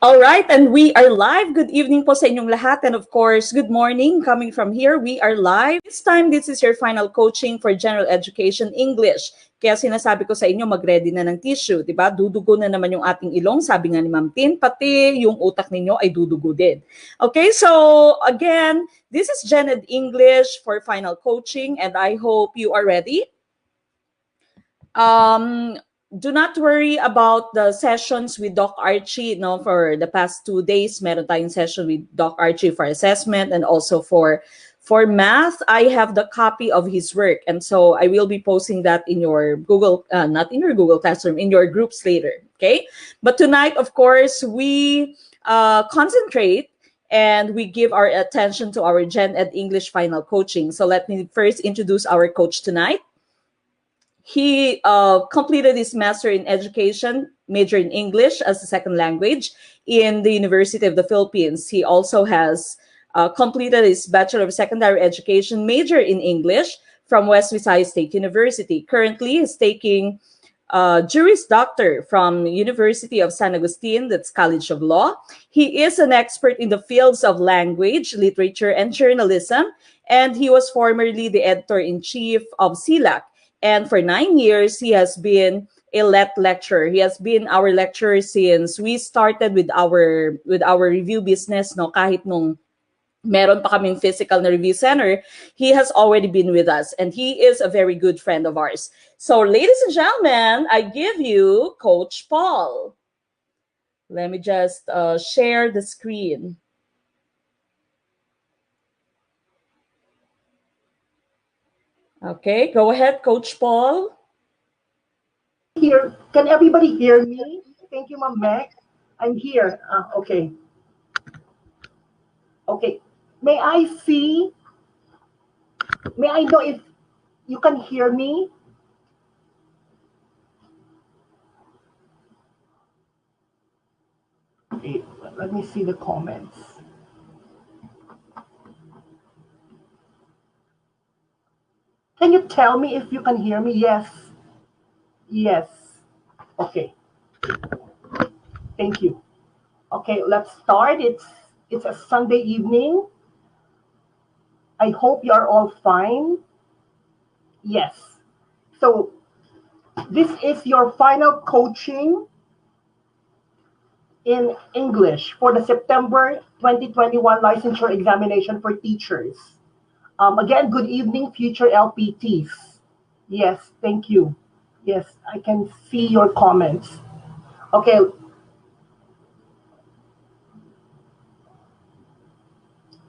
All right, and we are live. Good evening po sa inyong lahat. And of course, good morning. Coming from here, we are live. This time, this is your final coaching for General Education English. Kaya sinasabi ko sa inyo, mag-ready na ng tissue, di ba? Dudugo na naman yung ating ilong, sabi nga ni Ma'am Tin, pati yung utak ninyo ay dudugo din. Okay, so again, this is GenEd English for final coaching, and I hope you are ready. Do not worry about the sessions with Doc Archie. No, for the past 2 days, meron tayong session with Doc Archie for assessment and also for math. I have the copy of his work, and so I will be posting that in your Google, not in your Google Classroom, in your groups later. Okay, but tonight, of course, we concentrate and we give our attention to our GenEd English final coaching. So let me first introduce our coach tonight. He completed his Master in Education, major in English as a second language in the University of the Philippines. He also has completed his Bachelor of Secondary Education, major in English from West Visayas State University. Currently, he's taking Juris Doctor from University of San Agustin, that's College of Law. He is an expert in the fields of language, literature, and journalism, and he was formerly the editor-in-chief of SILAC. And for 9 years, he has been a lecturer. He has been our lecturer since we started with our review business. No, kahit nung meron pa kaming physical na review center, he has already been with us, and he is a very good friend of ours. So, ladies and gentlemen, I give you Coach Paul. Let me just share the screen. Okay, go ahead, Coach Paul. Here, can everybody hear me? Thank you, Ma'am Meg. I'm here. Okay. Okay. May I know if you can hear me? Okay, let me see the comments. Can you tell me if you can hear me? Yes. Yes. Okay. Thank you. Okay, let's start. It's a Sunday evening. I hope you are all fine. Yes. So this is your final coaching in English for the September 2021 licensure examination for teachers. Again, good evening, future LPTs. Yes, thank you. Yes, I can see your comments. Okay.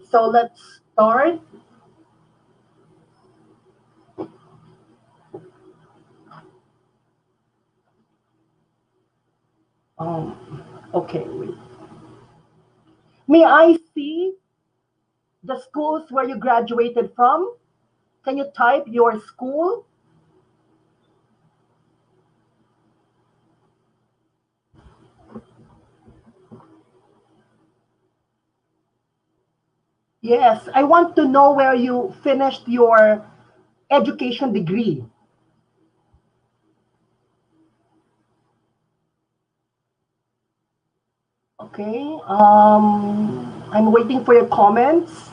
So let's start. Okay, wait. May I see the schools where you graduated from? Can you type your school? Yes, I want to know where you finished your education degree. Okay, I'm waiting for your comments.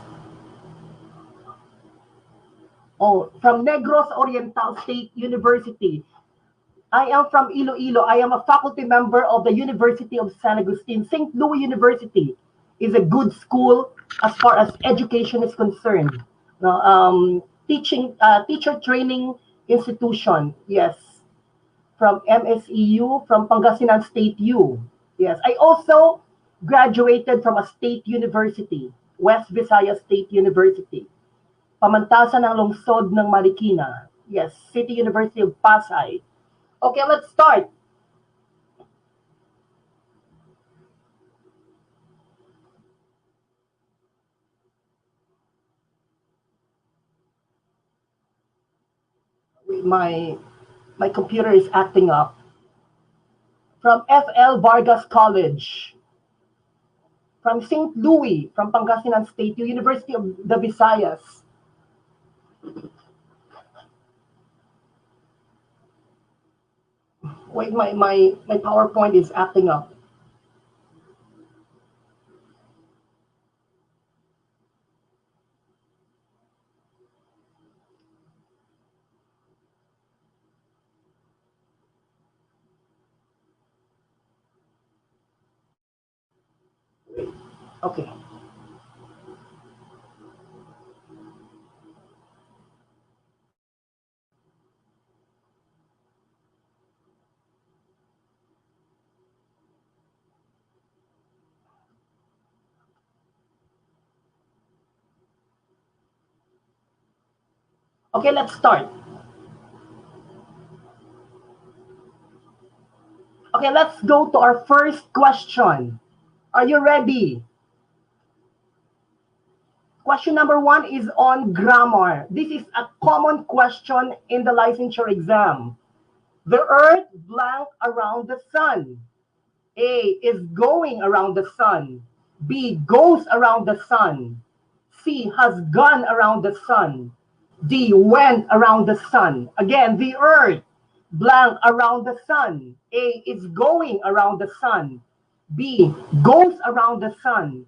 Oh, from Negros Oriental State University. I am from Iloilo. I am a faculty member of the University of San Agustin. St. Louis University is a good school as far as education is concerned. Teacher training institution. Yes, from MSEU, from Pangasinan State U. Yes, I also graduated from a state university, West Visayas State University. Pamantasan ng lungsod ng Marikina. Yes, City University of Pasay. Okay, let's start. My computer is acting up. From FL Vargas College. From St. Louis, from Pangasinan State, University of the Visayas. Wait, my PowerPoint is acting up. Okay. Okay, let's start. Okay, let's go to our first question. Are you ready? Question number one is on grammar. This is a common question in the licensure exam. The earth blank around the sun. A is going around the sun. B goes around the sun. C has gone around the sun. D went around the sun. Again, the earth blank around the sun. A is going around the sun. B goes around the sun.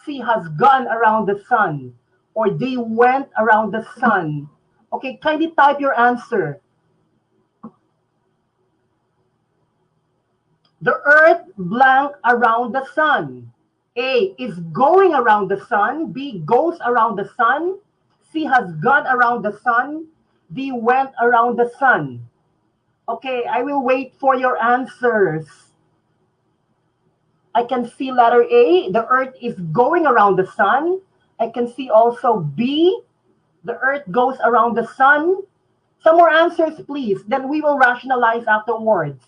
C has gone around the sun. Or D went around the sun. Okay, kindly type your answer. The earth blank around the sun. A is going around the sun. B goes around the sun. C has gone around the sun. D went around the sun. Okay, I will wait for your answers. I can see letter A, the earth is going around the sun. I can see also B, the earth goes around the sun. Some more answers, please. Then we will rationalize afterwards.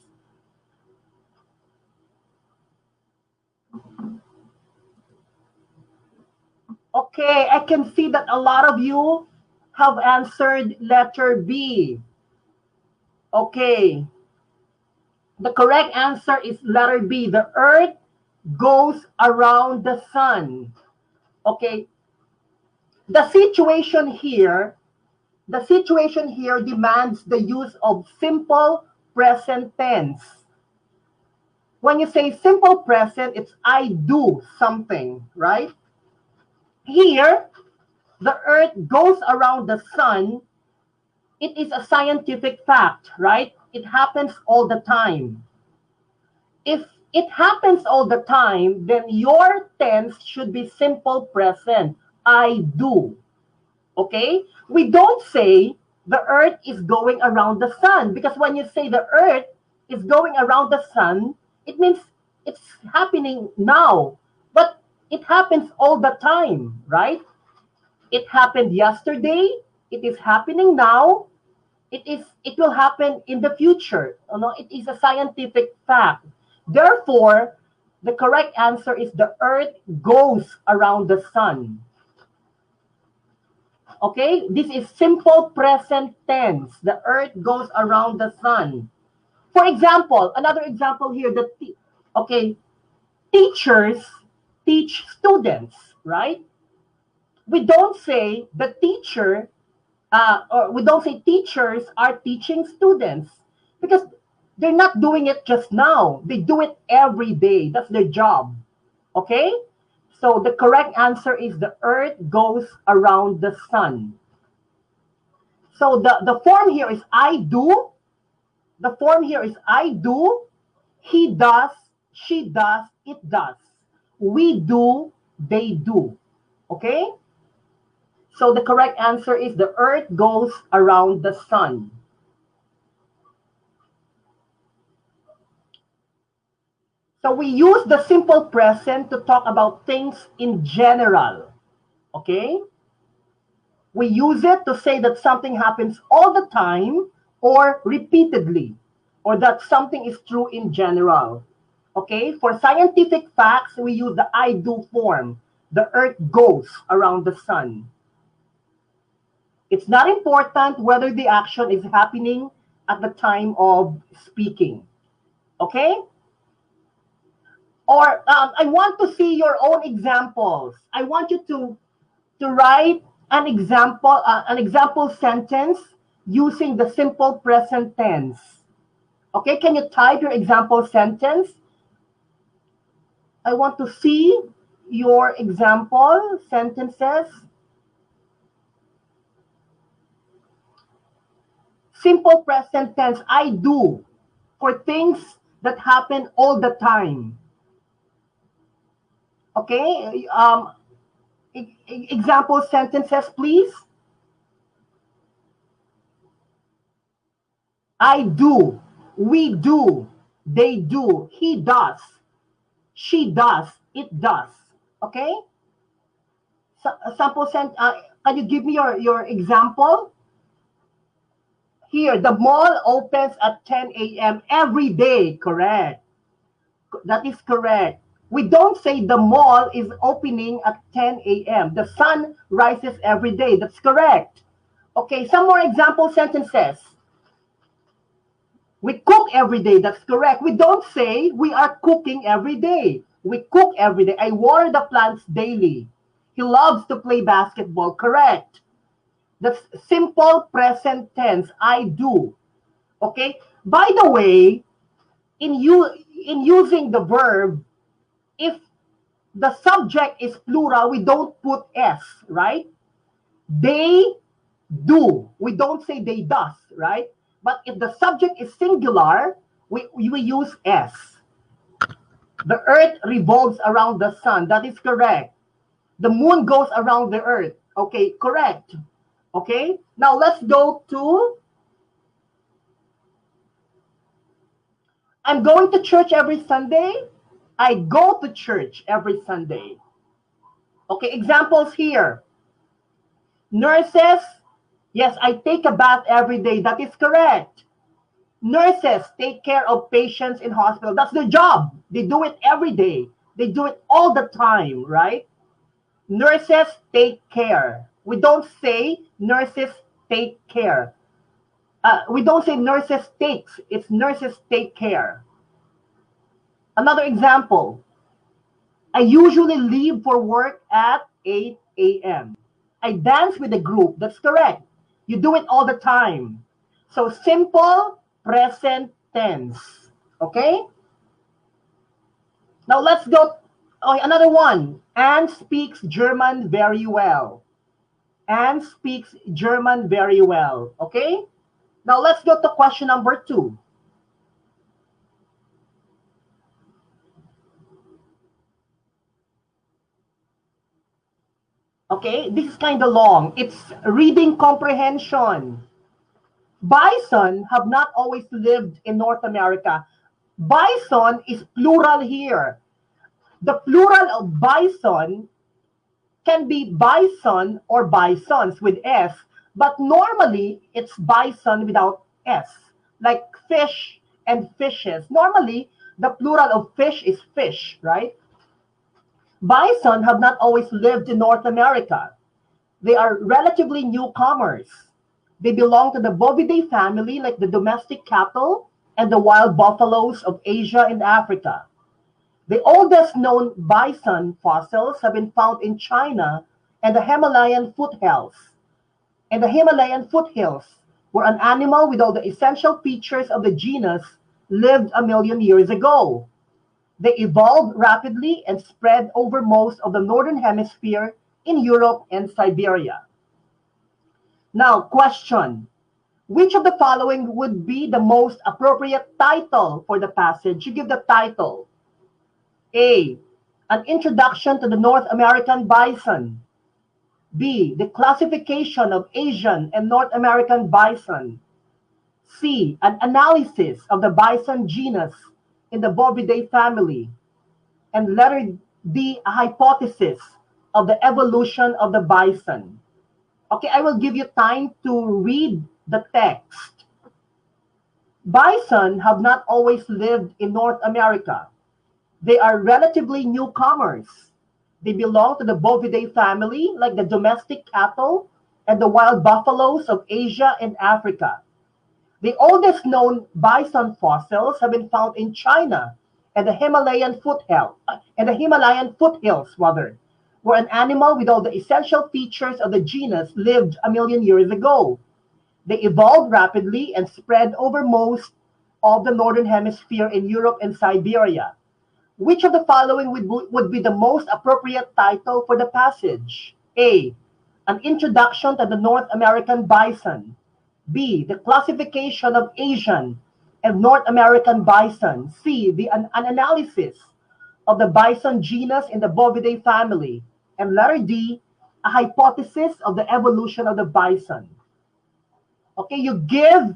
Okay, I can see that a lot of you have answered letter B. Okay, the correct answer is letter B. The earth goes around the sun. Okay, the situation here, the situation here demands the use of simple present tense. When you say simple present, it's I do something, right? Here, the earth goes around the sun. It is a scientific fact, right? It happens all the time. If it happens all the time, then your tense should be simple present. I do. Okay? We don't say the earth is going around the sun, because when you say the earth is going around the sun, it means it's happening now. But it happens all the time, right? It happened yesterday, it is happening now, it will happen in the future. You know, it is a scientific fact. Therefore, the correct answer is the earth goes around the sun. Okay, this is simple present tense. The earth goes around the sun. For example, another example here, okay, teachers teach students, right? We don't say the teacher, or we don't say teachers are teaching students, because they're not doing it just now. They do it every day. That's their job. Okay? So the correct answer is the earth goes around the sun. So the form here is I do. The form here is I do. He does. She does. It does. We do. They do. Okay? So the correct answer is the earth goes around the sun. So we use the simple present to talk about things in general. Okay? We use it to say that something happens all the time or repeatedly, or that something is true in general. Okay? For scientific facts, we use the I do form. The earth goes around the sun. It's not important whether the action is happening at the time of speaking. Okay? Or I want to see your own examples. I want you to write an example sentence using the simple present tense. Okay, can you type your example sentence? I want to see your example sentences. Simple present tense, I do, for things that happen all the time. Okay, example sentences, please. I do, we do, they do, he does, she does, it does. Okay? Sample can you give me your example? Here, the mall opens at 10 a.m. every day, correct? That is correct. We don't say the mall is opening at 10 a.m. The sun rises every day. That's correct. Okay, some more example sentences. We cook every day. That's correct. We don't say we are cooking every day. We cook every day. I water the plants daily. He loves to play basketball. Correct. That's simple present tense. I do. Okay. By the way, in using the verb, if the subject is plural, we don't put s, right? They do. We don't say they does, right? But if the subject is singular, we use s. The earth revolves around the sun. That is correct. The moon goes around the earth. Okay, correct. Okay, now let's go to I'm going to church every Sunday. I go to church every Sunday. Okay, examples here. Nurses, yes, I take a bath every day. That is correct. Nurses take care of patients in hospital. That's their job. They do it every day. They do it all the time, right? Nurses take care. We don't say nurses take care. We don't say nurses takes. It's nurses take care. Another example. I usually leave for work at 8 a.m. I dance with a group. That's correct. You do it all the time. So simple present tense. Okay? Now let's go. Oh, another one. Anne speaks German very well. Anne speaks German very well. Okay? Now let's go to question number 2. Okay? This is kind of long. It's reading comprehension. Bison have not always lived in North America. Bison is plural here. The plural of bison can be bison or bisons with S, but normally it's bison without S, like fish and fishes. Normally, the plural of fish is fish, right? Bison have not always lived in North America. They are relatively newcomers. They belong to the Bovidae family, like the domestic cattle and the wild buffaloes of Asia and Africa. The oldest known bison fossils have been found in China and the Himalayan foothills. In the Himalayan foothills, where an animal with all the essential features of the genus lived a million years ago. They evolved rapidly and spread over most of the northern hemisphere in Europe and Siberia. Now, question. Which of the following would be the most appropriate title for the passage? You give the title. A. An introduction to the North American bison. B. The classification of Asian and North American bison. C. An analysis of the bison genus in the Bovidae family. And letter D. A hypothesis of the evolution of the bison. Okay, I will give you time to read the text. Bison have not always lived in North America. They are relatively newcomers. They belong to the Bovidae family, like the domestic cattle and the wild buffaloes of Asia and Africa. The oldest known bison fossils have been found in China and the Himalayan foothills, where an animal with all the essential features of the genus lived a million years ago. They evolved rapidly and spread over most of the northern hemisphere in Europe and Siberia. Which of the following would be the most appropriate title for the passage? A. An introduction to the North American bison. B. The classification of Asian and North American bison. C. An analysis of the bison genus in the Bovidae family. And letter D, a hypothesis of the evolution of the bison. Okay, you give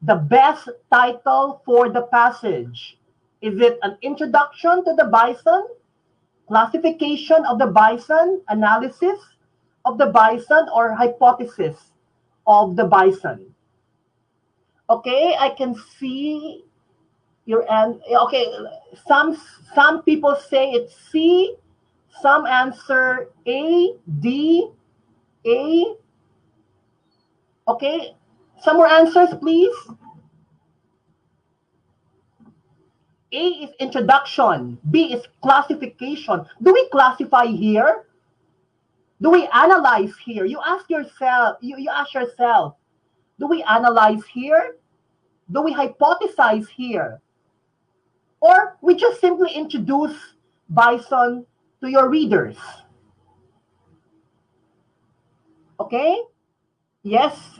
the best title for the passage. Is it an introduction to the bison, classification of the bison, analysis of the bison, or hypothesis of the bison? Okay, I can see your and okay. Some people say it's C. Some answer A, D, A. Okay, some more answers, please. A is introduction. B is classification. Do we classify here? Do we analyze here? You ask yourself, you ask yourself, do we analyze here? Do we hypothesize here? Or we just simply introduce bison to your readers? Okay? Yes.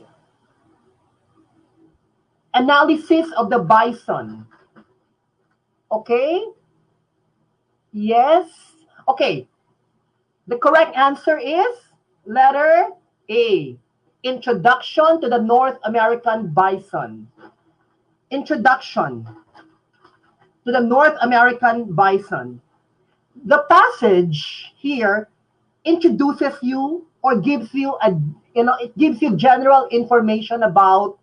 Analysis of the bison. Okay? Yes. Okay. The correct answer is letter A. Introduction to the North American bison. Introduction to the North American bison. The passage here introduces you or gives you it gives you general information about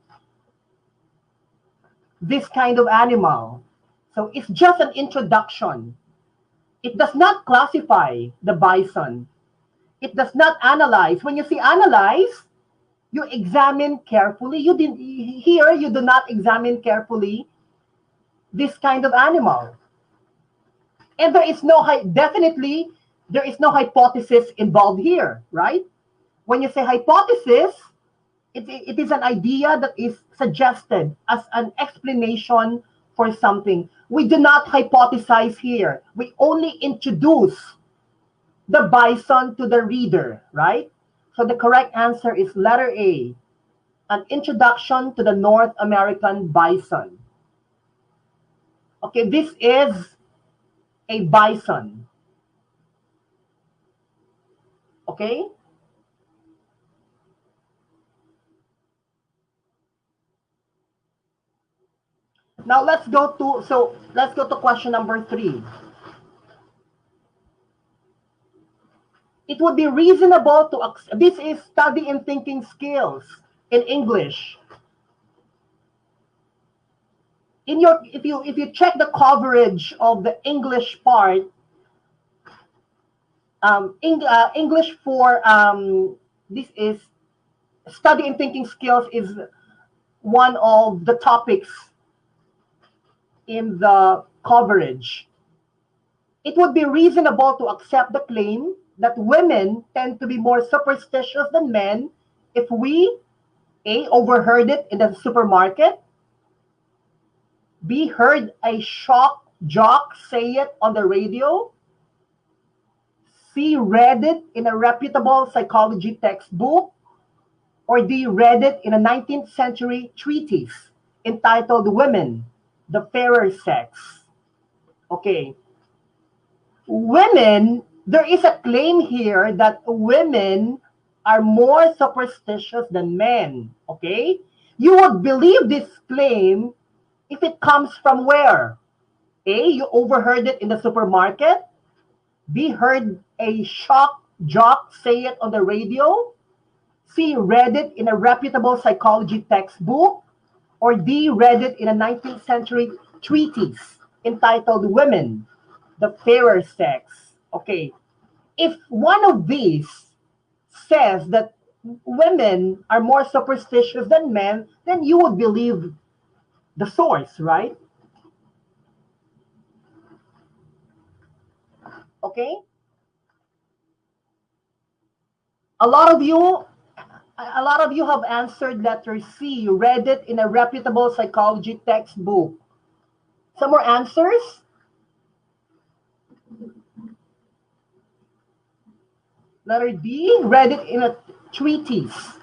this kind of animal. So it's just an introduction. It does not classify the bison. It does not analyze. When you see analyze, you examine carefully. You do not examine carefully this kind of animal. And there is definitely there is no hypothesis involved here, right? When you say hypothesis, it is an idea that is suggested as an explanation for something. We do not hypothesize here. We only introduce the bison to the reader, right? So the correct answer is letter A, an introduction to the North American bison. Okay, this is a bison. Okay? Now let's go to question number 3. It would be reasonable to this is study and thinking skills in English. If you check the coverage of the English part, English for this is study and thinking skills is one of the topics in the coverage. It would be reasonable to accept the claim that women tend to be more superstitious than men if we A, overheard it in the supermarket, B, heard a shock jock say it on the radio, C, read it in a reputable psychology textbook, or D, read it in a 19th century treatise entitled Women, the Fairer Sex. Okay. Women, there is a claim here that women are more superstitious than men. Okay? You would believe this claim if it comes from where? A, you overheard it in the supermarket. B, heard a shock jock say it on the radio. C, read it in a reputable psychology textbook. Or D, read it in a 19th century treatise entitled Women, the Fairer Sex. Okay. If one of these says that women are more superstitious than men, then you would believe the source, right? Okay? A lot of you have answered letter C. You read it in a reputable psychology textbook. Some more answers? Letter D, read it in a treatise.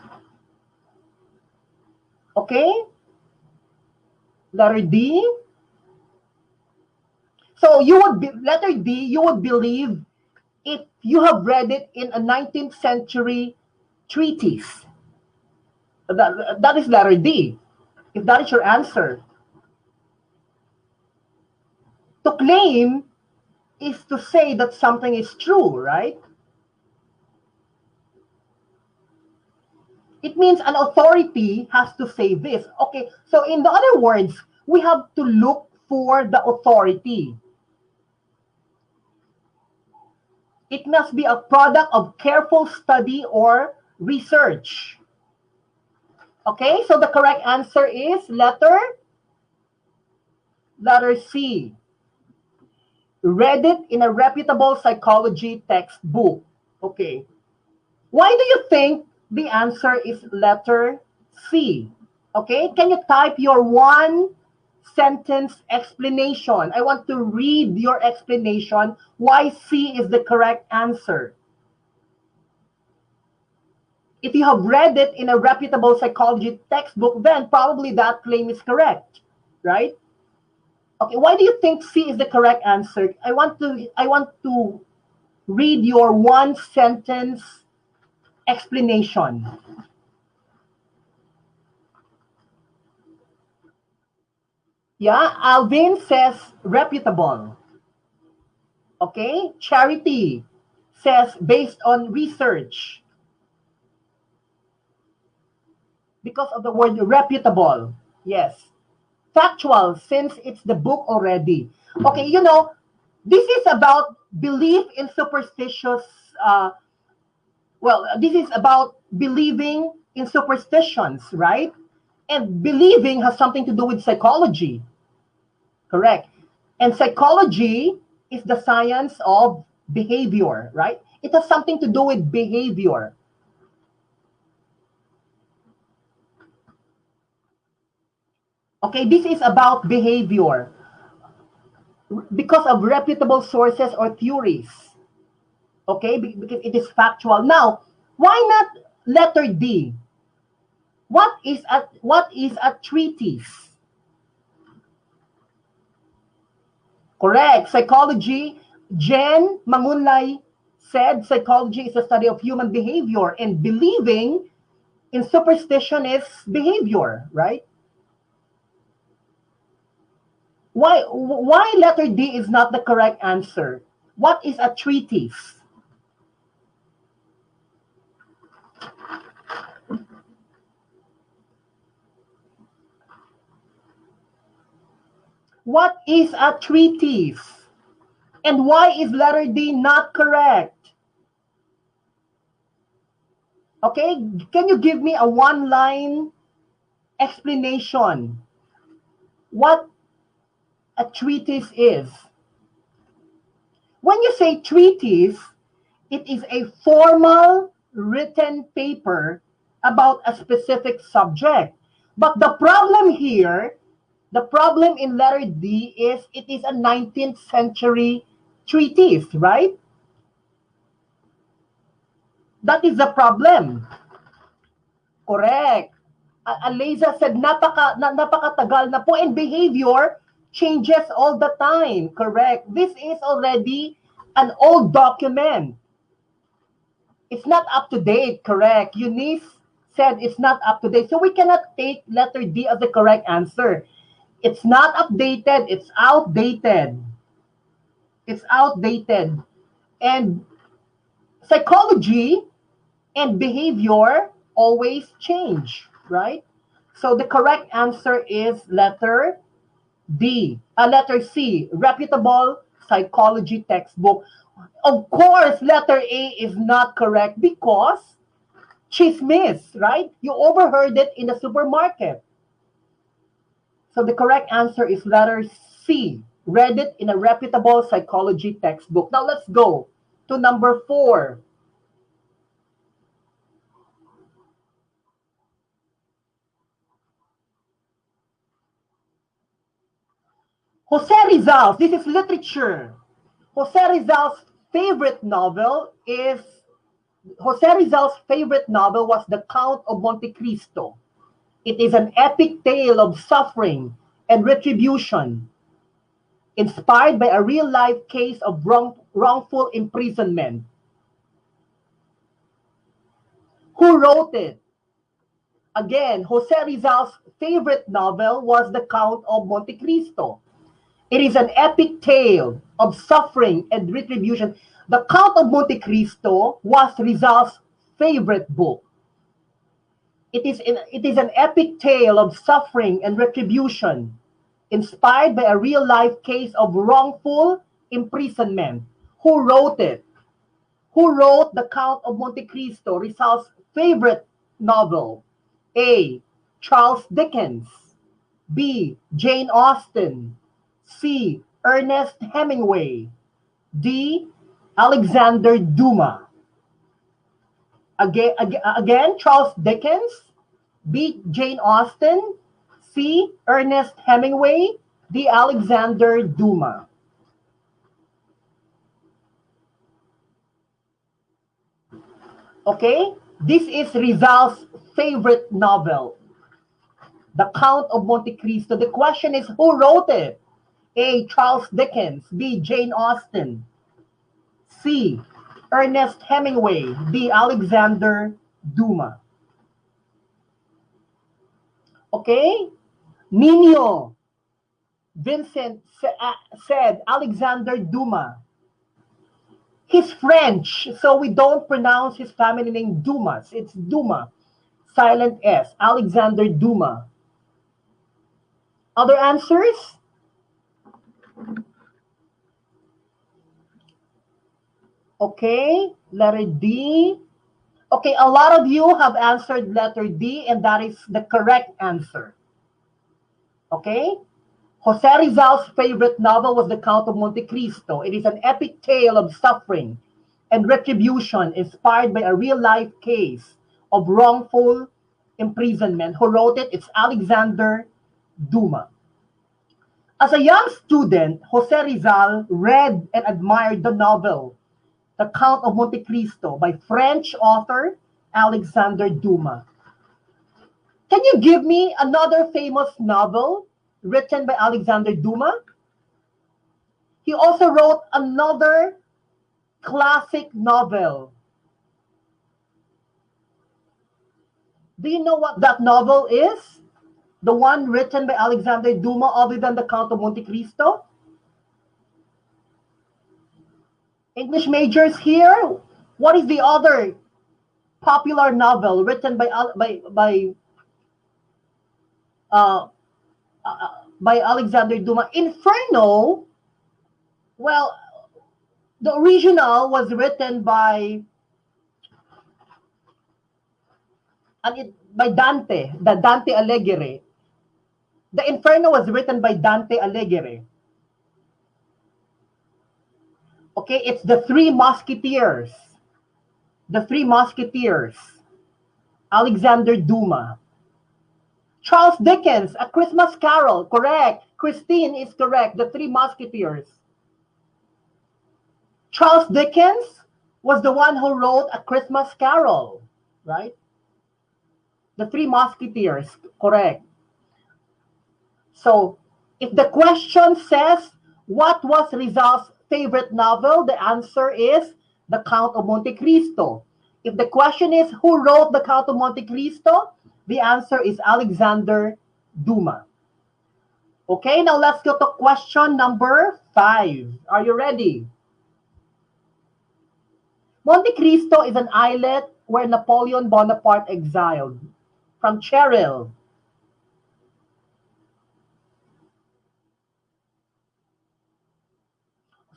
Okay? Letter D. So you would be, letter D, you would believe if you have read it in a 19th century treatise. That is letter D. If that is your answer. To claim is to say that something is true, right? It means an authority has to say this. Okay, so in the other words, we have to look for the authority. It must be a product of careful study or research. Okay, so the correct answer is letter C. Read it in a reputable psychology textbook. Okay. Why do you think the answer is letter C? Okay, can you type your one sentence explanation? I want to read your explanation why C is the correct answer. If you have read it in a reputable psychology textbook, then probably that claim is correct, right? Okay, why do you think C is the correct answer? I want to read your one sentence explanation. Yeah, Alvin says reputable. Okay, Charity says based on research. Because of the word reputable. Yes. Factual, since it's the book already. Okay, you know, this is about belief in superstitious, this is about believing in superstitions, right? And believing has something to do with psychology. Correct. And psychology is the science of behavior, right? It has something to do with behavior. Okay, this is about behavior because of reputable sources or theories. Okay, because it is factual. Now, why not letter D? What is a treatise? Correct. Psychology. Jen Mangunlay said psychology is a study of human behavior, and believing in superstition is behavior, right? Why letter D is not the correct answer? What is a treatise? What is a treatise? And why is letter D not correct? Okay, can you give me a one-line explanation what a treatise is? When you say treatise, it is a formal written paper about a specific subject. But the problem here, the problem in letter D is it is a 19th century treatise, right? That is the problem. Correct. Aliza said, napakatagal na po, and behavior changes all the time. Correct. This is already an old document. It's not up to date. Correct. Eunice said it's not up to date. So we cannot take letter D as the correct answer. It's not updated. It's outdated. It's outdated. And psychology and behavior always change, right? So the correct answer is letter D, letter C, reputable psychology textbook. Of course, letter A is not correct because chismis, right? You overheard it in the supermarket. So the correct answer is letter C, read it in a reputable psychology textbook. Now let's go to number 4. Jose Rizal, this is literature. Jose Rizal's favorite novel is Jose Rizal's favorite novel was The Count of Monte Cristo. It is an epic tale of suffering and retribution. inspired by a real-life case of wrongful imprisonment. Who wrote it? Again, Jose Rizal's favorite novel was The Count of Monte Cristo. It is an epic tale of suffering and retribution. The Count of Monte Cristo was Rizal's favorite book. It is an epic tale of suffering and retribution, inspired by a real-life case of wrongful imprisonment. Who wrote it? Who wrote The Count of Monte Cristo, Rizal's favorite novel? A. Charles Dickens. B. Jane Austen. C. Ernest Hemingway. D. Alexander Duma. Again, Charles Dickens. B. Jane Austen. C. Ernest Hemingway. D. Alexander Duma. Okay, this is Rizal's favorite novel, The Count of Monte Cristo. The question is, who wrote it? A. Charles Dickens. B. Jane Austen. C. Ernest Hemingway. D. Alexander Duma. Okay, Nino Vincent said Alexander Duma. He's French, so we don't pronounce his family name Dumas. It's Duma. Silent S. Alexander Duma. Other answers? Okay, letter D. Okay, a lot of you have answered letter D, and that is the correct answer. Okay? Jose Rizal's favorite novel was The Count of Monte Cristo. It is an epic tale of suffering and retribution inspired by a real-life case of wrongful imprisonment. Who wrote it? It's Alexander Duma. As a young student, Jose Rizal read and admired the novel The Count of Monte Cristo by French author Alexander Duma. Can you give me another famous novel written by Alexander Duma? He also wrote another classic novel. Do you know what that novel is? The one written by Alexander Duma other than The Count of Monte Cristo? English majors here? What is the other popular novel written by Alexander Duma? Inferno. Well, the original was written by Dante, the Dante Alighieri. The Inferno was written by Dante Alighieri. Okay, it's The Three Musketeers. The Three Musketeers. Alexander Duma. Charles Dickens, A Christmas Carol. Correct. Christine is correct. The Three Musketeers. Charles Dickens was the one who wrote A Christmas Carol, right? The Three Musketeers, correct. So, if the question says, what was Rizal's favorite novel? The answer is The Count of Monte Cristo. If the question is, who wrote The Count of Monte Cristo? The answer is Alexander Duma. Okay, now let's go to question number 5. Are you ready? Monte Cristo is an islet where Napoleon Bonaparte exiled. From Cheryl.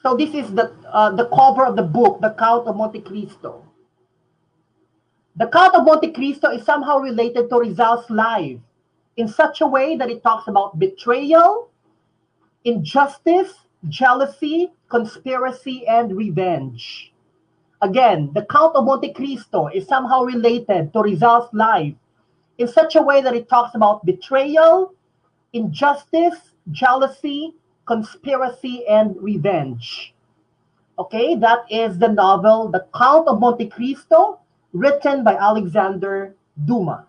So this is the cover of the book, The Count of Monte Cristo. The Count of Monte Cristo is somehow related to Rizal's life in such a way that it talks about betrayal, injustice, jealousy, conspiracy, and revenge. Again, The Count of Monte Cristo is somehow related to Rizal's life in such a way that it talks about betrayal, injustice, jealousy, conspiracy, and revenge. Okay, that is the novel The Count of Monte Cristo, written by Alexander Duma.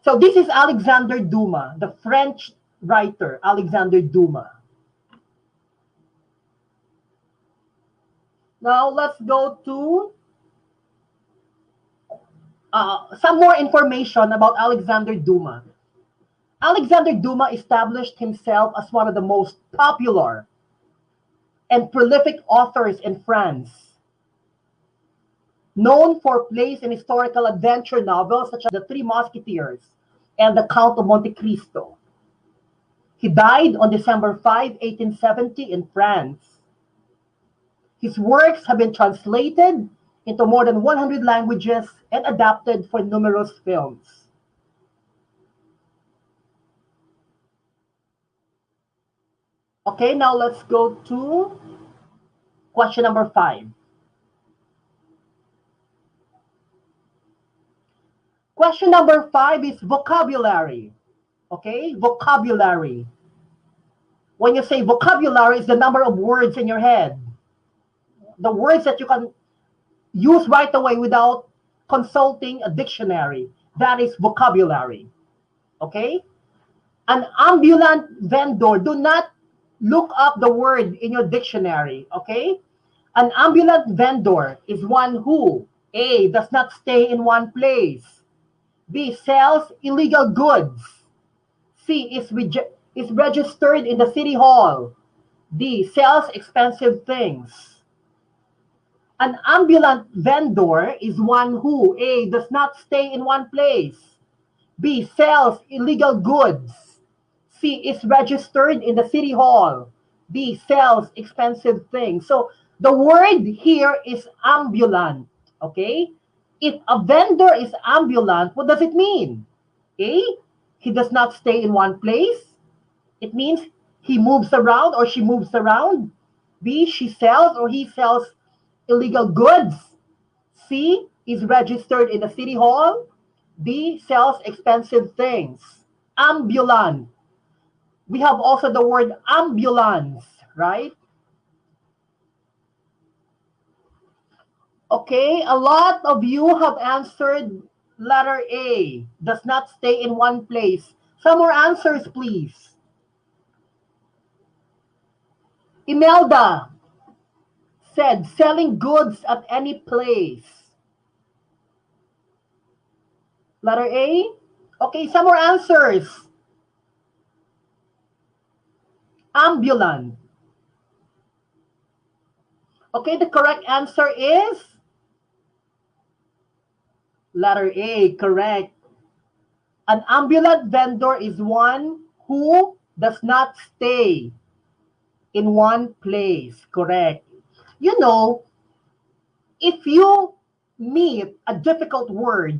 So this is Alexander Duma, the French writer, Alexander Duma. Now let's go to some more information about Alexander Duma. Alexander Duma established himself as one of the most popular and prolific authors in France, known for plays and historical adventure novels such as The Three Musketeers and The Count of Monte Cristo. He died on December 5, 1870 in France. His works have been translated into more than 100 languages and adapted for numerous films. Okay, now let's go to question number 5. Question number 5 is vocabulary. Okay, vocabulary. When you say vocabulary, it's the number of words in your head. The words that you can use right away without consulting a dictionary. That is vocabulary. Okay? An ambulant vendor, do not look up the word in your dictionary. Okay? An ambulant vendor is one who, A, does not stay in one place. B, sells illegal goods. C, is registered in the city hall. D, sells expensive things. An ambulant vendor is one who, A, does not stay in one place. B, sells illegal goods. C, is registered in the city hall. D, sells expensive things. So the word here is ambulant. Okay? If a vendor is ambulant, what does it mean? A, he does not stay in one place. It means he moves around or she moves around. B, she sells or he sells illegal goods. C, is registered in the city hall. D, sells expensive things. Ambulant. We have also the word ambulance, right? Okay, a lot of you have answered letter A, does not stay in one place. Some more answers, please. Imelda said, selling goods at any place. Letter A? Okay, some more answers. Ambulant. Okay, the correct answer is letter A, correct. An ambulant vendor is one who does not stay in one place, correct. You know, if you meet a difficult word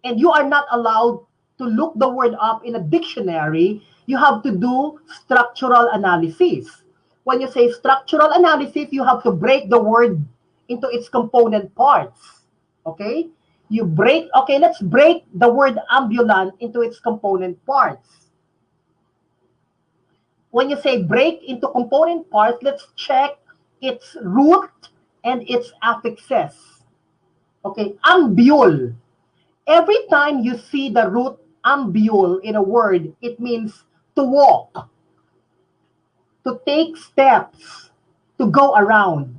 and you are not allowed to look the word up in a dictionary, you have to do structural analysis. When you say structural analysis, you have to break the word into its component parts. Okay? Let's break the word ambulant into its component parts. When you say break into component parts, let's check its root and its affixes. Okay, ambule. Every time you see the root ambule in a word, it means to walk, to take steps, to go around.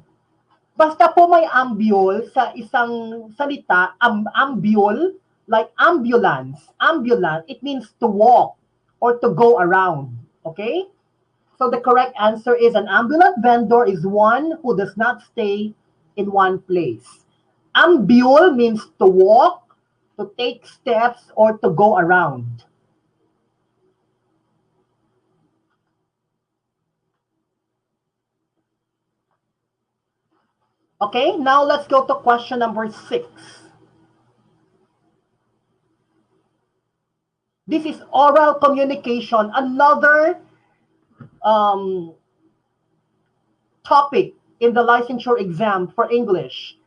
Basta po may ambule sa isang salita, ambule, like ambulance, ambulant, it means to walk or to go around. Okay? So the correct answer is an ambulant vendor is one who does not stay in one place. Ambule means to walk, to take steps, or to go around. Okay, now let's go to question number 6. This is oral communication, another topic in the licensure exam for English.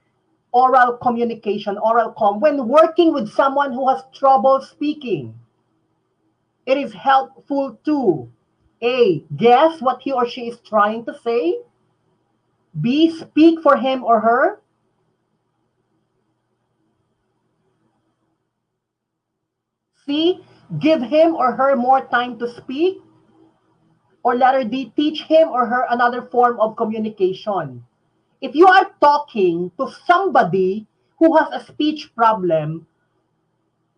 Oral communication, oral com. When working with someone who has trouble speaking, it is helpful to A, guess what he or she is trying to say. B, speak for him or her. C, give him or her more time to speak. Or letter D, teach him or her another form of communication. If you are talking to somebody who has a speech problem,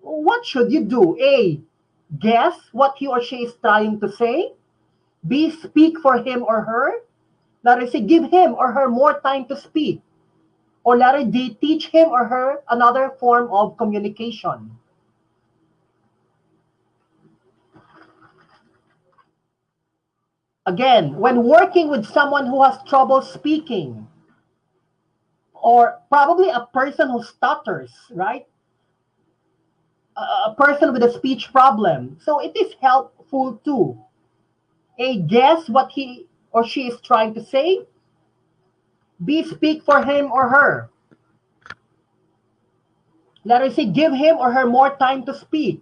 what should you do? A, guess what he or she is trying to say. B, speak for him or her. Letter C, give him or her more time to speak. Or letter D, teach him or her another form of communication. Again, when working with someone who has trouble speaking, or probably a person who stutters, right? A person with a speech problem. So it is helpful to A, guess what he or she is trying to say. B, speak for him or her. Letter C, give him or her more time to speak.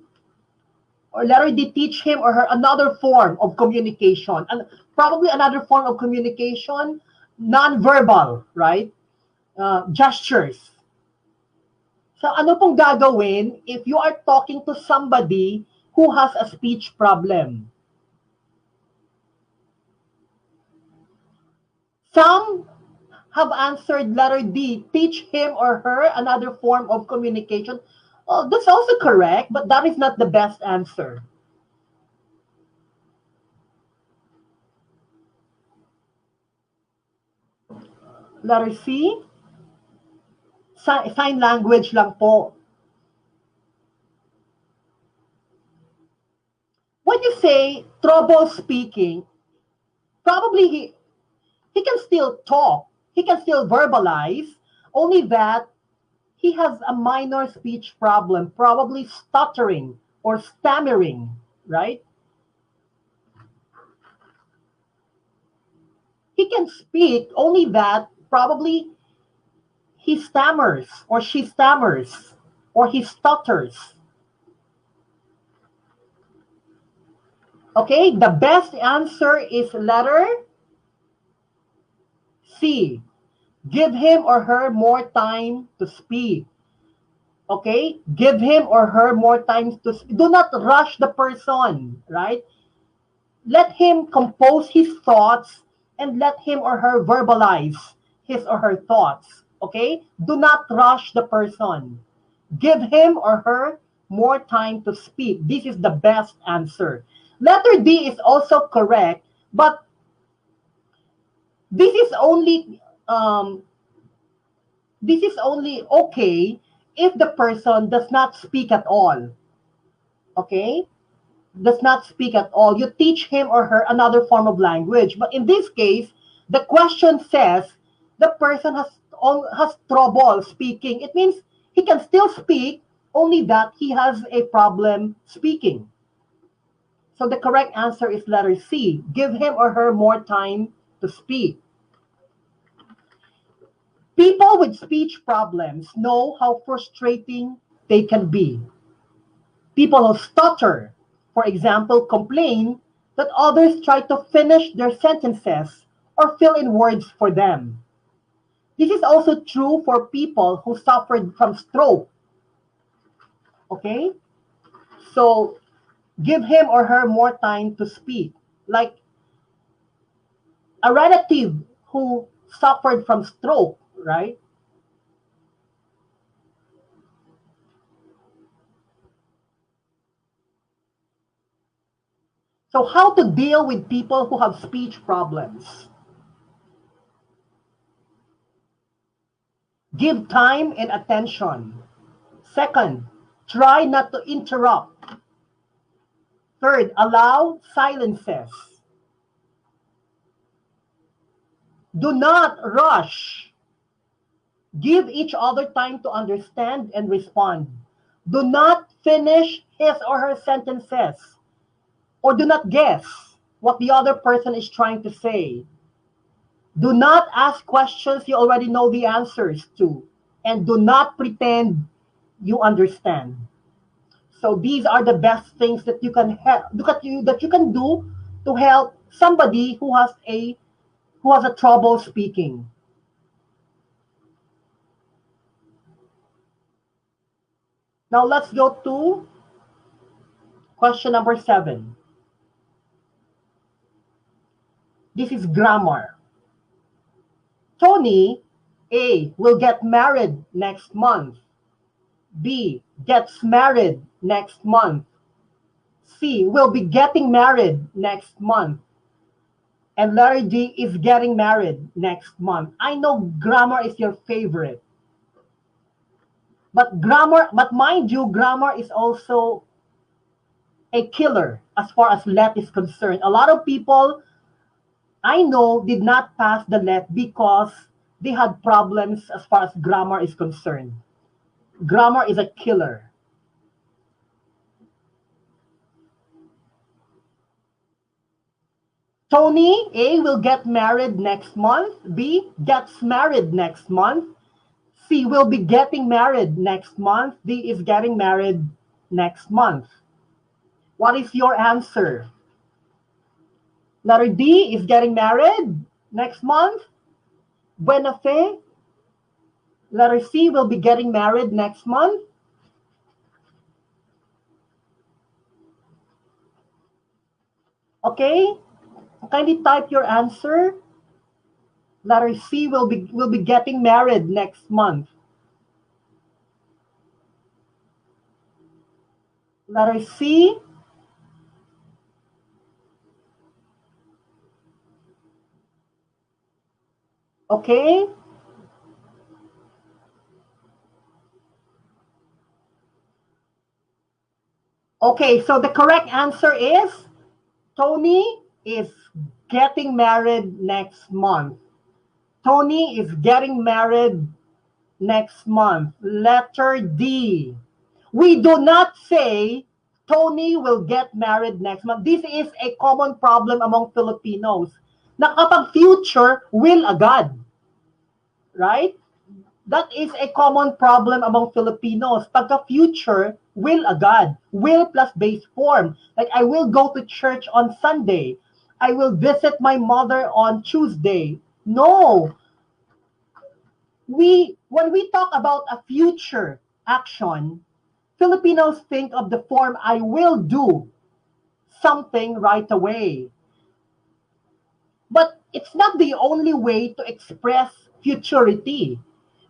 Or letter D, teach him or her another form of communication. And probably another form of communication, non-verbal, right? Gestures. So ano pong gagawin if you are talking to somebody who has a speech problem? Some have answered letter D, teach him or her another form of communication. Oh, that's also correct, but that is not the best answer. Letter C, sign language lang po. When you say trouble speaking, probably he can still talk, he can still verbalize, only that he has a minor speech problem, probably stuttering or stammering, right? He can speak, only that probably he stammers or she stammers or he stutters. Okay, the best answer is letter C. Give him or her more time to speak. Okay, give him or her more time to speak. Do not rush the person, right? Let him compose his thoughts and let him or her verbalize his or her thoughts. Okay, do not rush the person. Give him or her more time to speak. This is the best answer. Letter D is also correct, but this is only um, this is only okay if the person does not speak at all. Okay, does not speak at all. You teach him or her another form of language. But in this case, the question says the person has trouble speaking. It means he can still speak, only that he has a problem speaking. So the correct answer is letter C. Give him or her more time to speak. People with speech problems know how frustrating they can be. People who stutter, for example, complain that others try to finish their sentences or fill in words for them. This is also true for people who suffered from stroke. Okay? So give him or her more time to speak. Like a relative who suffered from stroke, right? So how to deal with people who have speech problems? Give time and attention. Second, try not to interrupt. Third, allow silences. Do not rush. Give each other time to understand and respond. Do not finish his or her sentences, or do not guess what the other person is trying to say. Do not ask questions you already know the answers to, and do not pretend you understand. So these are the best things that you can that you can do to help somebody who has a trouble speaking. Now let's go to question number 7. This is grammar. Tony, A, will get married next month. B, gets married next month. C, will be getting married next month. And letter D is getting married next month. I know grammar is your favorite. But mind you, grammar is also a killer as far as let is concerned. A lot of people I know did not pass the let because they had problems as far as grammar is concerned. Grammar is a killer. Tony, A, will get married next month. B, gets married next month. C, will be getting married next month. D is getting married next month. What is your answer? Letter D is getting married next month. Buena fe. Letter C will be getting married next month. Okay? Kindly type your answer. Letter C will be getting married next month. Letter C. Okay? Okay, so the correct answer is Tony is getting married next month. Tony is getting married next month. Letter D. We do not say Tony will get married next month. This is a common problem among Filipinos. Na kapag future, will agad. Right? That is a common problem among Filipinos. Pagka future, will agad. Will plus base form. Like, I will go to church on Sunday. I will visit my mother on Tuesday. No. When we talk about a future action, Filipinos think of the form, I will do something right away. But it's not the only way to express futurity.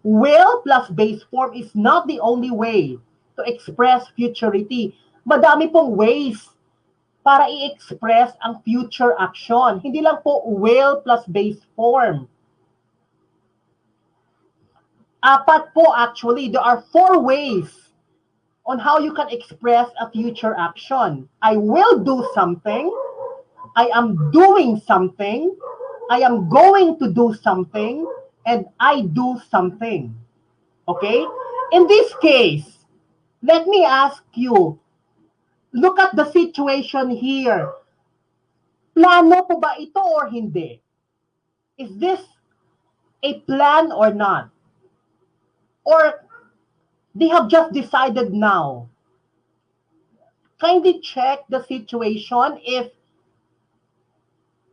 Will plus base form is not the only way to express futurity. Madami pong ways para i-express ang future action. Hindi lang po will plus base form. Apat po actually. There are 4 ways on how you can express a future action. I will do something. I am doing something. I am going to do something. And I do something. Okay? In this case, let me ask you, look at the situation here. Plano po ba ito or hindi? Is this a plan or not? Or they have just decided now? Kindly check the situation if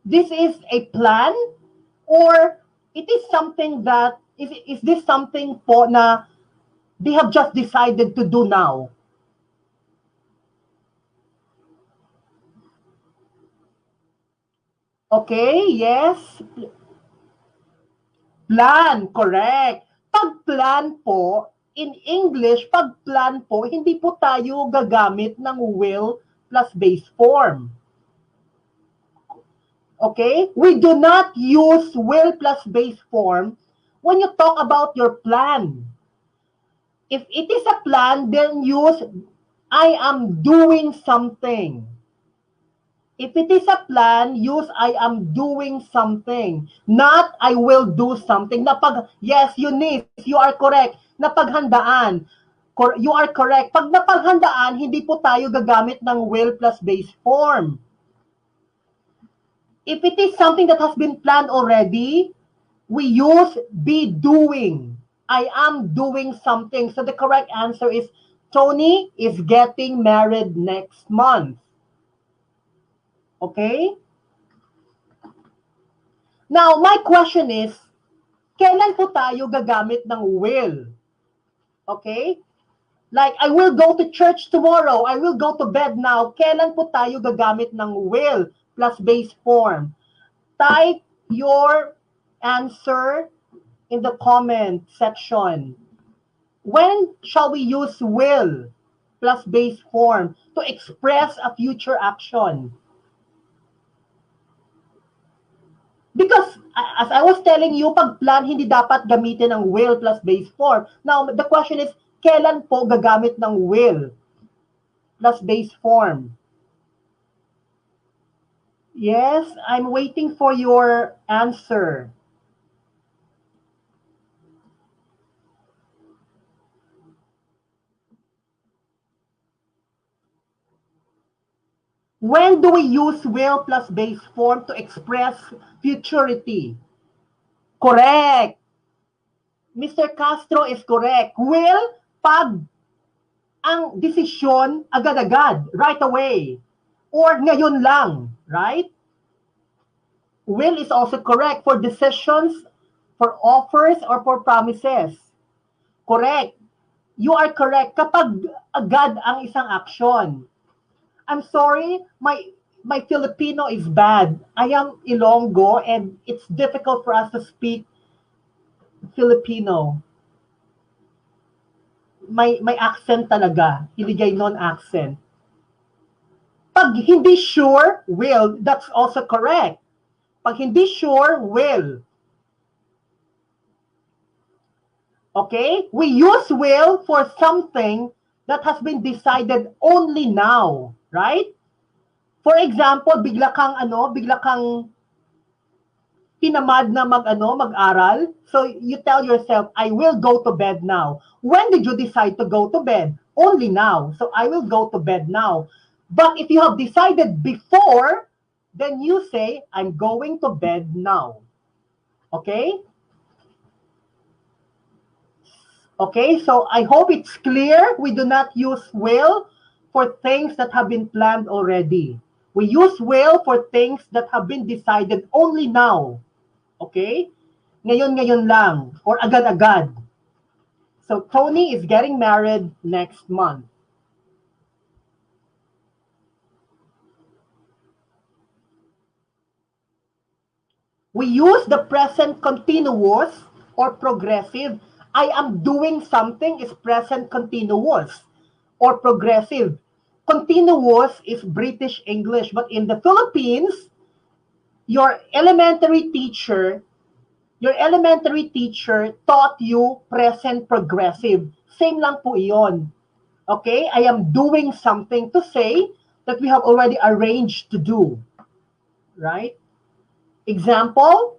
this is a plan or it is something that, is this something po na they have just decided to do now? Okay, yes. Plan, correct. Pag plan po, in English, pag plan po, hindi po tayo gagamit ng will plus base form. Okay? We do not use will plus base form when you talk about your plan. If it is a plan, then use I am doing something. If it is a plan, use I am doing something. Not I will do something. Yes, Eunice, you are correct. Napaghandaan. You are correct. Pag napaghandaan, hindi po tayo gagamit ng will plus base form. If it is something that has been planned already, we use be doing. I am doing something. So the correct answer is Tony is getting married next month. Okay? Now, my question is, kailan po tayo gagamit ng will? Okay? Like, I will go to church tomorrow. I will go to bed now. Kailan po tayo gagamit ng will plus base form? type your answer in the comment section. When shall we use will plus base form to express a future action? Because as I was telling you, pag plan, hindi dapat gamitin ang will plus base form. Now, the question is, kailan po gagamit ng will plus base form? Yes, I'm waiting for your answer. When do we use will plus base form to express futurity? Correct. Mr. Castro is correct. Will, pag ang desisyon agad-agad, right away. Or ngayon lang, right? Will is also correct for decisions, for offers, or for promises. Correct. You are correct kapag agad ang isang action. I'm sorry, my Filipino is bad. I am Ilonggo and it's difficult for us to speak Filipino. May accent talaga, hindi gaynon accent. Pag hindi sure, will, that's also correct. Pag hindi sure, will. Okay? We use will for something that has been decided only now, right? For example, bigla kang tinamad na mag-aral. So you tell yourself, I will go to bed now. When did you decide to go to bed? Only now. So I will go to bed now. But if you have decided before, then you say, I'm going to bed now. Okay? Okay, so I hope it's clear. We do not use will for things that have been planned already. We use will for things that have been decided only now. Okay? Ngayon lang. Or agad-agad. So Tony is getting married next month. We use the present continuous or progressive. I am doing something is present continuous or progressive. Continuous is British English, but in the Philippines, your elementary teacher taught you present progressive. Same lang po iyon. Okay? I am doing something to say that we have already arranged to do. Right? Example,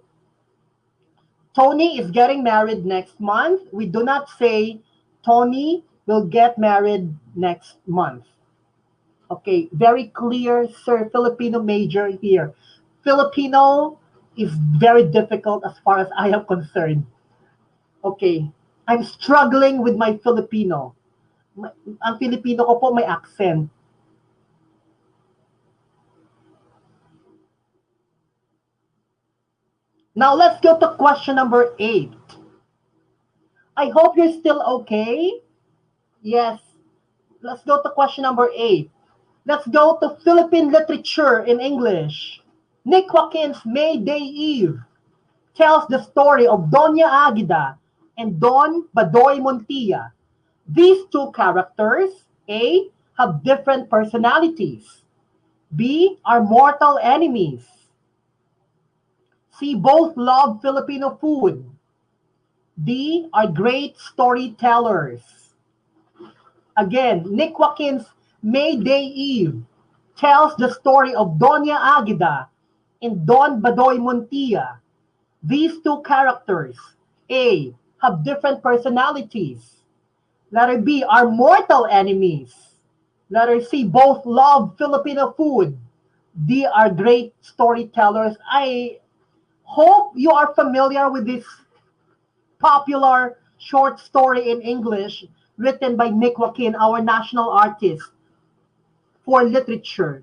Tony is getting married next month. We do not say Tony will get married next month. Okay, very clear, sir, Filipino major here. Filipino is very difficult as far as I am concerned. Okay, I'm struggling with my Filipino. Ang Filipino ko po may accent. Now let's go to question number 8. I hope you're still okay. Yes. Let's go to question number 8. Let's go to Philippine literature in English. Nick Joaquin's May Day Eve tells the story of Doña Aguida and Don Badoy Montilla. These two characters, A, have different personalities. B, are mortal enemies. C, both love Filipino food. D, are great storytellers. Again, Nick Joaquin's May Day Eve tells the story of Doña Aguida and Don Badoy Montilla. These two characters, A, have different personalities. Letter B, are mortal enemies. Letter C, both love Filipino food. D, are great storytellers. I hope you are familiar with this popular short story in English written by Nick Joaquin, our national artist for literature.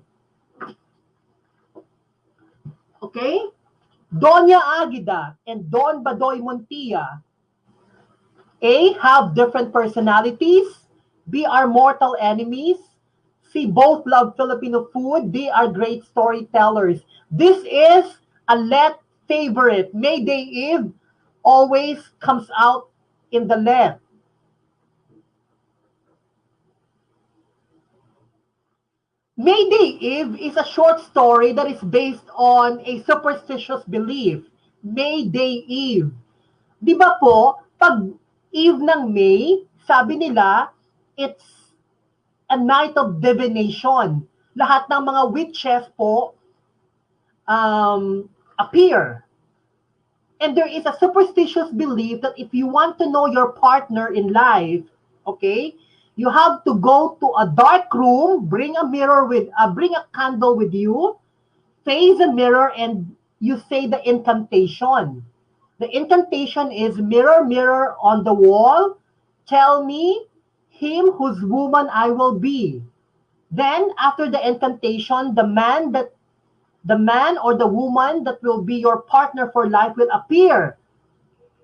Okay? Doña Aguida and Don Badoy Montilla, A, have different personalities. B, are mortal enemies. C, both love Filipino food. D, are great storytellers. This is A let favorite, Mayday Eve, always comes out in the let. Mayday Eve is a short story that is based on a superstitious belief. Mayday Eve. Di ba po, pag Eve ng May, sabi nila, it's a night of divination. Lahat ng mga witches po appear. And there is a superstitious belief that if you want to know your partner in life, okay, you have to go to a dark room, bring a mirror with, bring a candle with you, face a mirror, and you say the incantation. The incantation is, mirror, mirror on the wall, tell me him whose woman I will be. Then, after the incantation, the man or the woman that will be your partner for life will appear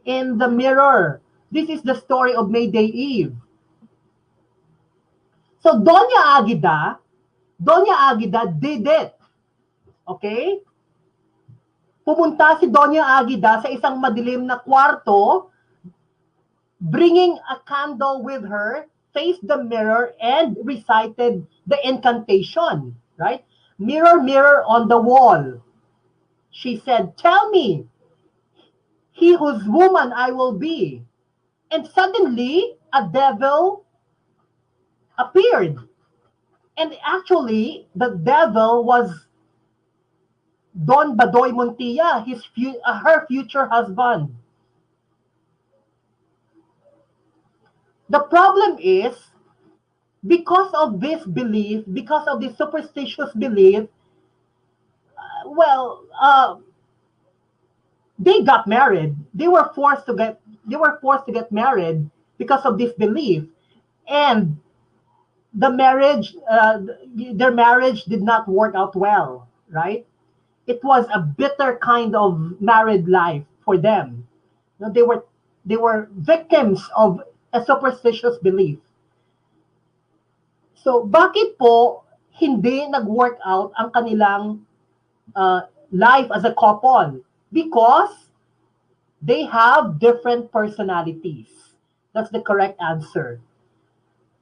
in the mirror. This is the story of Mayday Eve. So Doña Agida did it. Okay? Pumunta si Doña Agida sa isang madilim na kwarto, bringing a candle with her, faced the mirror, and recited the incantation. Right? Mirror, mirror on the wall. She said, tell me, he whose woman I will be. And suddenly, a devil appeared. And actually, the devil was Don Badoy Montilla, her future husband. The problem is, because of this belief, because of this superstitious belief, they got married. They were forced to get married because of this belief, and their marriage did not work out well. Right? It was a bitter kind of married life for them. They were victims of a superstitious belief. So bakit po hindi nag-work out ang kanilang life as a couple? Because they have different personalities. That's the correct answer.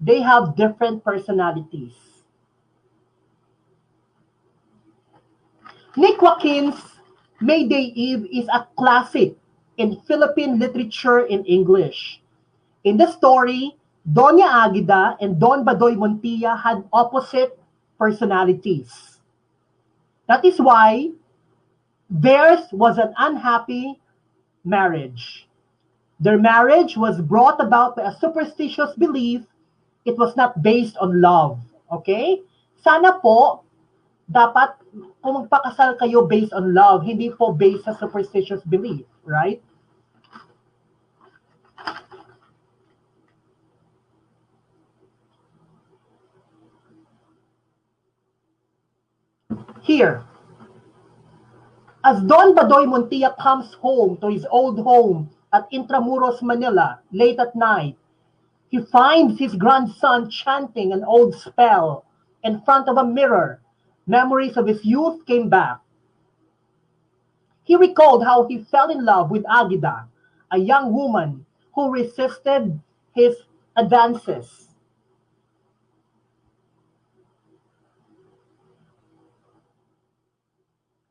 They have different personalities. Nick Joaquin's Mayday Eve is a classic in Philippine literature in English. In the story, Doña Agida and Don Badoy Montilla had opposite personalities. That is why theirs was an unhappy marriage. Their marriage was brought about by a superstitious belief. It was not based on love. Okay? Sana po, dapat kung magpakasal kayo based on love, hindi po based sa superstitious belief. Right? Here, as Don Badoy Montilla comes home to his old home at Intramuros, Manila, late at night, he finds his grandson chanting an old spell in front of a mirror. Memories of his youth came back. He recalled how he fell in love with Agida, a young woman who resisted his advances.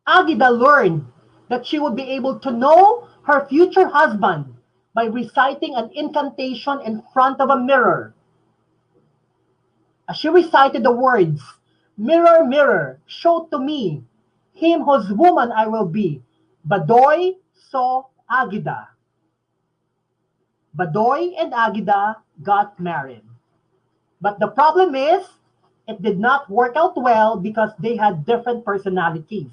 Agida learned that she would be able to know her future husband by reciting an incantation in front of a mirror. As she recited the words, mirror, mirror, show to me him whose woman I will be, Badoy saw Agida. Badoy and Agida got married. But the problem is, it did not work out well because they had different personalities.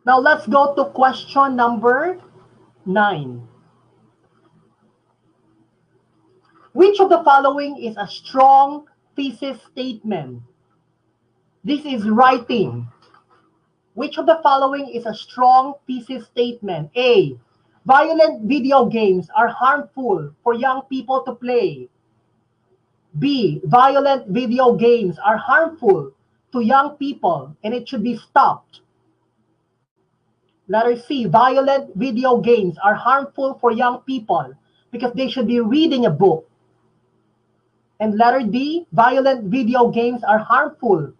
Now let's go to question number 9. Which of the following is a strong thesis statement? This is writing. Which of the following is a strong thesis statement? A. Violent video games are harmful for young people to play. B, violent video games are harmful to young people and it should be stopped. Letter C, violent video games are harmful for young people because they should be reading a book. And letter D, violent video games are harmful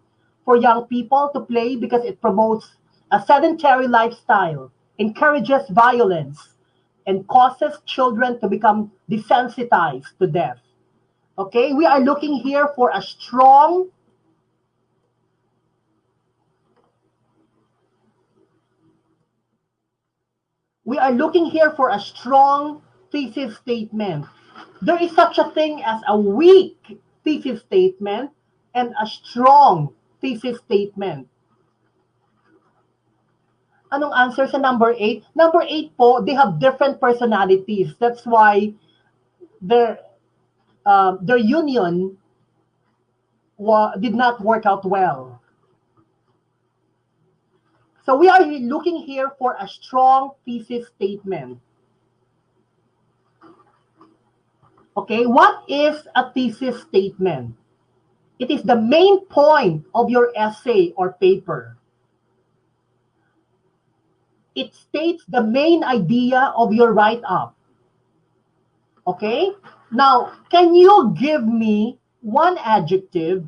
for young people to play because it promotes a sedentary lifestyle, encourages violence, and causes children to become desensitized to death. Okay, we are looking here for a strong thesis statement. There is such a thing as a weak thesis statement and a strong thesis statement. Anong answer sa number 8? Number 8 po, they have different personalities. That's why their union did not work out well. So we are looking here for a strong thesis statement. Okay, what is a thesis statement? It is the main point of your essay or paper. It states the main idea of your write-up. Okay? Now, can you give me one adjective?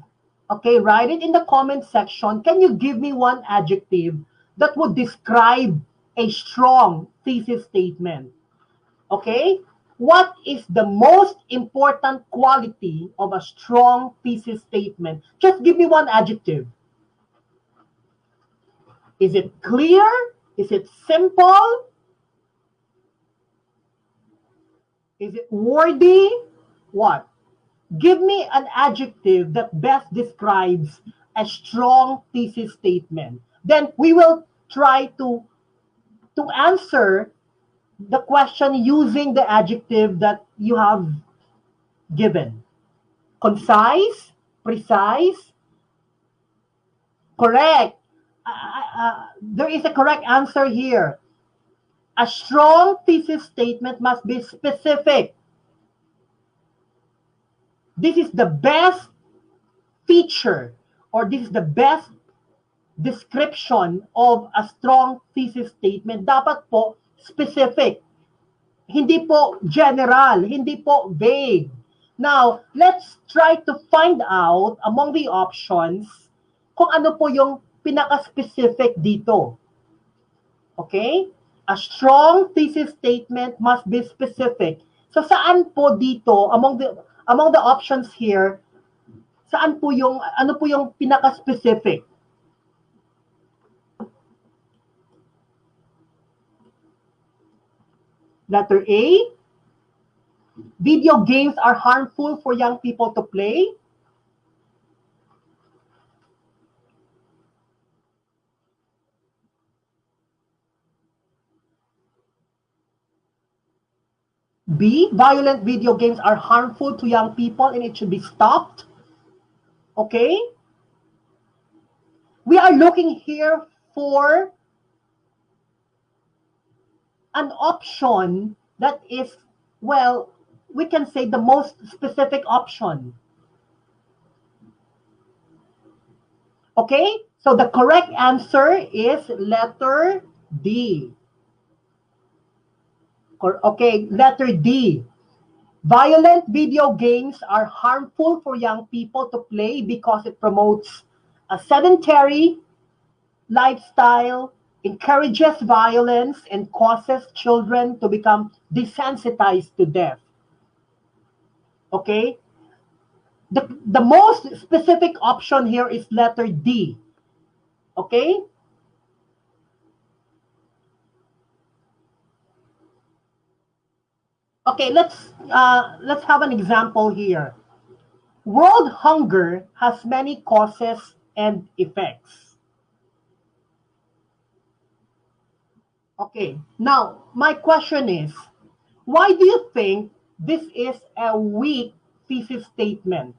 Okay, write it in the comment section. Can you give me one adjective that would describe a strong thesis statement? Okay? What is the most important quality of a strong thesis statement? Just give me one adjective. Is it clear? Is it simple? Is it wordy? What? Give me an adjective that best describes a strong thesis statement. Then we will try to answer the question using the adjective that you have given. Concise, precise, correct. There is a correct answer here. A strong thesis statement must be specific. This is the best feature, or this is the best description of a strong thesis statement. Dapat po specific. Hindi po general, hindi po vague. Now, let's try to find out among the options kung ano po yung pinaka-specific dito. Okay? A strong thesis statement must be specific. So saan po dito among the options here, saan po yung ano po yung pinaka-specific? Letter A, video games are harmful for young people to play. B, violent video games are harmful to young people and it should be stopped. Okay? We are looking here for an option that is, well, we can say the most specific option. Okay? So the correct answer is letter D. Okay, letter D. Violent video games are harmful for young people to play because it promotes a sedentary lifestyle, encourages violence, and causes children to become desensitized to death. Okay? The most specific option here is letter D. Okay? Okay, let's have an example here. World hunger has many causes and effects. Okay, now my question is, why do you think this is a weak thesis statement?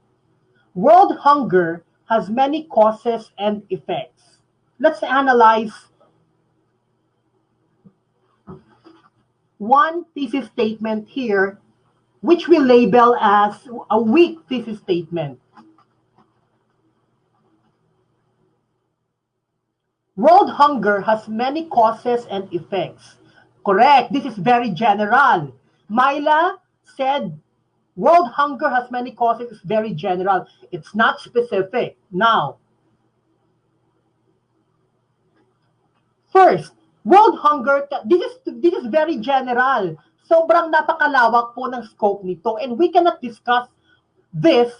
World hunger has many causes and effects. Let's analyze one thesis statement here which we label as a weak thesis statement. World hunger has many causes and effects. Correct. This is very general. Myla said world hunger has many causes. It's very general. It's not specific. Now, first, world hunger, this is very general. Sobrang napakalawak po ng scope nito, and we cannot discuss this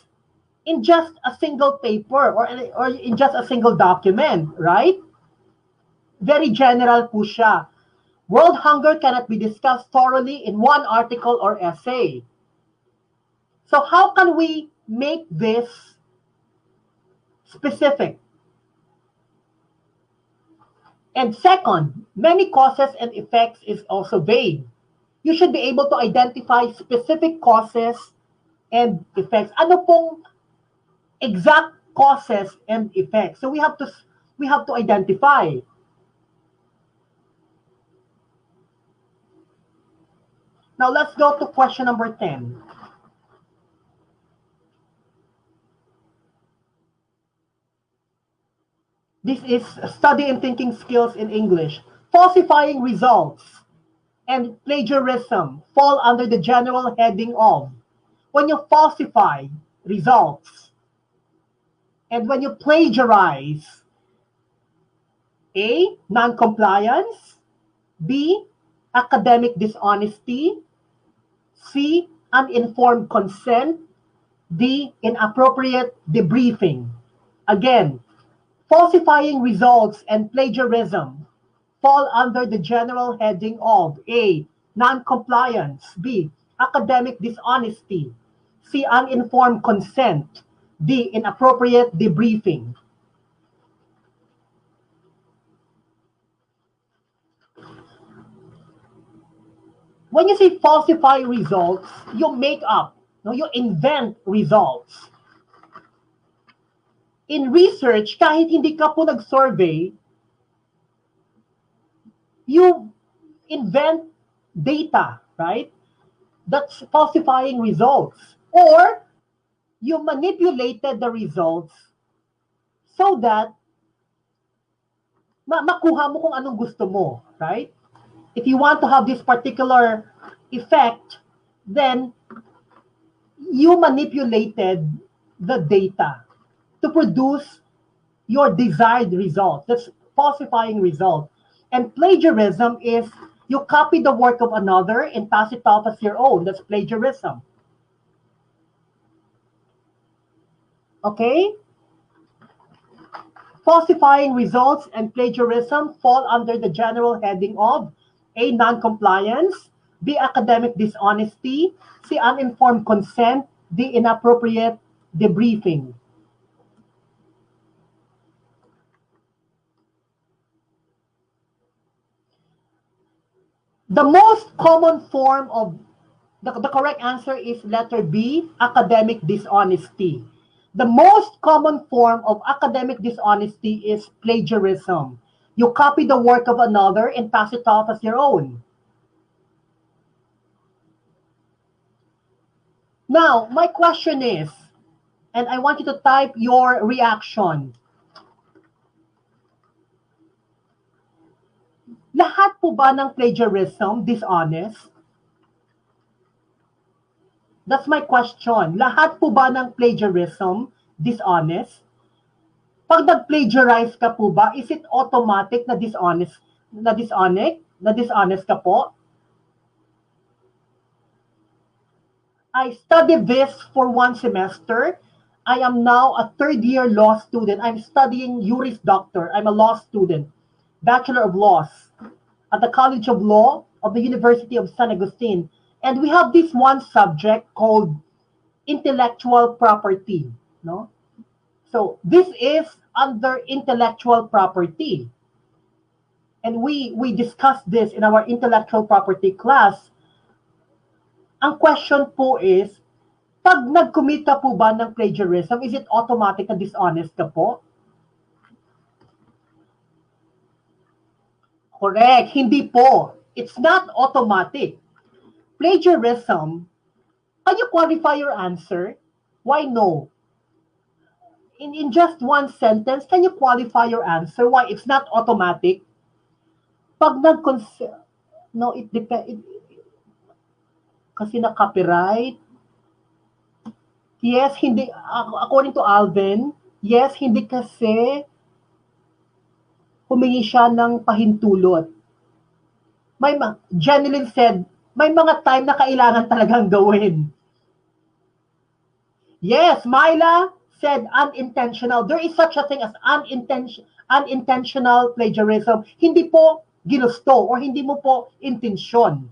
in just a single paper or in just a single document, right? Very general po siya. World hunger cannot be discussed thoroughly in one article or essay. So how can we make this specific? And second, many causes and effects is also vague. You should be able to identify specific causes and effects. Ano pong exact causes and effects? So we have to identify. Now let's go to question number 10. This is study and thinking skills in English. Falsifying results and plagiarism fall under the general heading of when you falsify results and when you plagiarize. A, non-compliance. B, academic dishonesty. C, uninformed consent. D, inappropriate debriefing. Again, falsifying results and plagiarism fall under the general heading of A, non-compliance. B, academic dishonesty. C, uninformed consent. D, inappropriate debriefing. When you say falsify results, you make up, no, you invent results. In research, kahit hindi ka po nag-survey, you invent data, right? That's falsifying results. Or you manipulated the results so that makuha mo kung anong gusto mo, right? If you want to have this particular effect, then you manipulated the data to produce your desired result. That's falsifying result. And plagiarism is you copy the work of another and pass it off as your own. That's plagiarism. Okay? Falsifying results and plagiarism fall under the general heading of A, non-compliance. B, academic dishonesty. C, uninformed consent. D, inappropriate debriefing. The most common form of the correct answer is letter B, academic dishonesty. The most common form of academic dishonesty is plagiarism. You copy the work of another and pass it off as your own. Now, my question is, and I want you to type your reaction. Lahat po ba ng plagiarism dishonest? That's my question. Lahat po ba ng plagiarism dishonest? Pag nag-plagiarize ka po ba, is it automatic na dishonest? Na dishonest ka po? I studied this for 1 semester. I am now a third-year law student. I'm studying Juris Doctor. I'm a law student, Bachelor of Laws at the College of Law of the University of San Agustin. And we have this one subject called intellectual property. No? So this is under intellectual property. And we discussed this in our intellectual property class. Ang question po is, pag nag-commit ka po ba ng plagiarism, is it automatic na dishonest ka po? Correct. Hindi po. It's not automatic. Plagiarism Can you qualify your answer? Why no? In just one sentence, can you qualify your answer? Why it's not automatic? Pag no, it depends. Kasi na copyright. Yes, hindi. According to Alvin, yes, hindi kasi humingi siya ng pahintulot. Jeneline said, may mga time na kailangan talagang gawin. Yes, Myla said unintentional. There is such a thing as unintentional plagiarism. Hindi po ginusto or hindi mo po intensyon.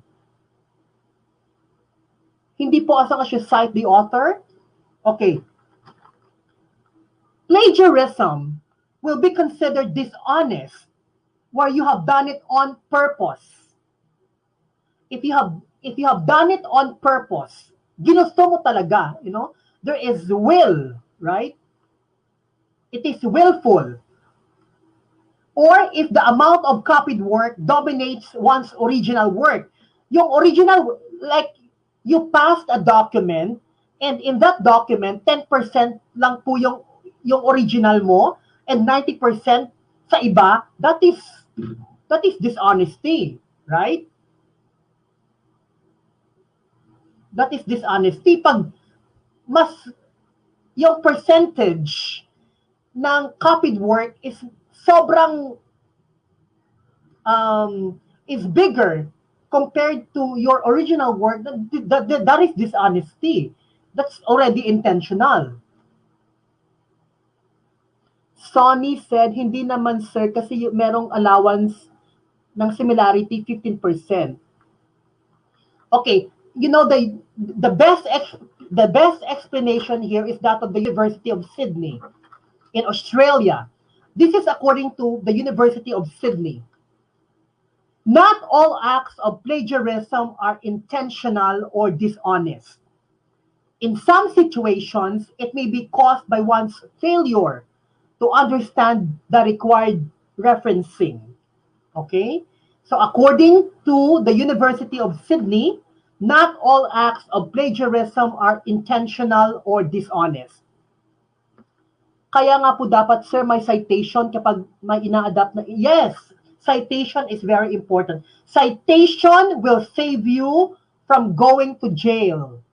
Hindi po as long as you cite the author. Okay. Plagiarism will be considered dishonest where you have done it on purpose. If you have done it on purpose, ginusto mo talaga, you know, there is will, right? It is willful. Or if the amount of copied work dominates one's original work. Yung original, like, you passed a document, and in that document, 10% lang po yung original mo, and 90% sa iba, that is dishonesty, right? That is dishonesty. Pag mas yung percentage ng copied work is sobrang is bigger compared to your original work, that is dishonesty. That's already intentional. Sonny said, hindi naman sir kasi merong allowance ng similarity 15%. Okay, you know the best explanation here is that of the University of Sydney in Australia. This is according to the University of Sydney. Not all acts of plagiarism are intentional or dishonest. In some situations, it may be caused by one's failure to understand the required referencing. Okay? So according to the University of Sydney, not all acts of plagiarism are intentional or dishonest. Kaya nga po dapat, sir, may citation kapag may ina-adapt na, yes, citation is very important. Citation will save you from going to jail.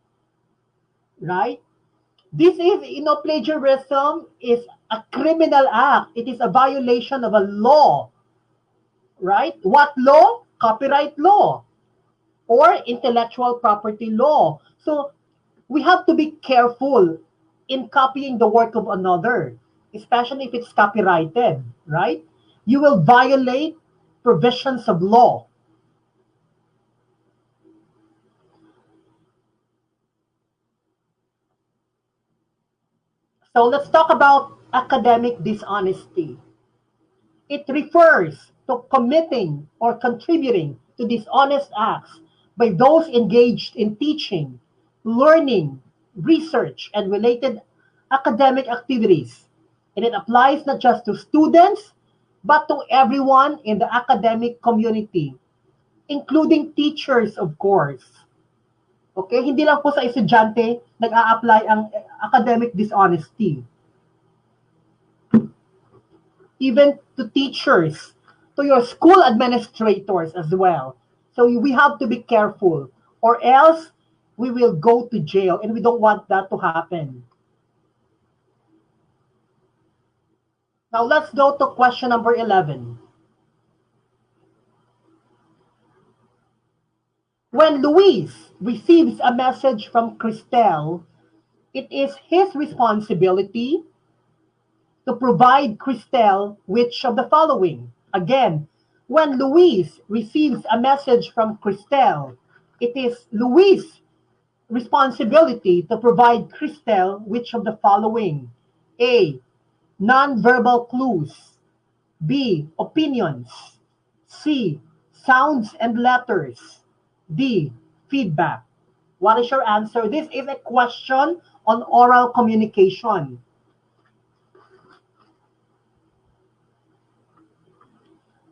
Right? This is, you know, plagiarism is a criminal act. It is a violation of a law. Right? What law? Copyright law or intellectual property law. So we have to be careful in copying the work of another, especially if it's copyrighted, right? You will violate provisions of law. So let's talk about academic dishonesty. It refers to committing or contributing to dishonest acts by those engaged in teaching, learning, research, and related academic activities. And it applies not just to students, but to everyone in the academic community, including teachers, of course. Okay? Hindi lang po sa estudyante nag-a-apply ang academic dishonesty. Even to teachers, to your school administrators as well. So we have to be careful, or else we will go to jail, and we don't want that to happen. Now let's go to question number 11. When Luis receives a message from Cristel, it is his responsibility to provide Cristel which of the following? Again, when Luis receives a message from Cristel, it is Luis' responsibility to provide Cristel which of the following? A. Non-verbal clues. B. Opinions. C. Sounds and letters. D. Feedback. What is your answer? This is a question on oral communication.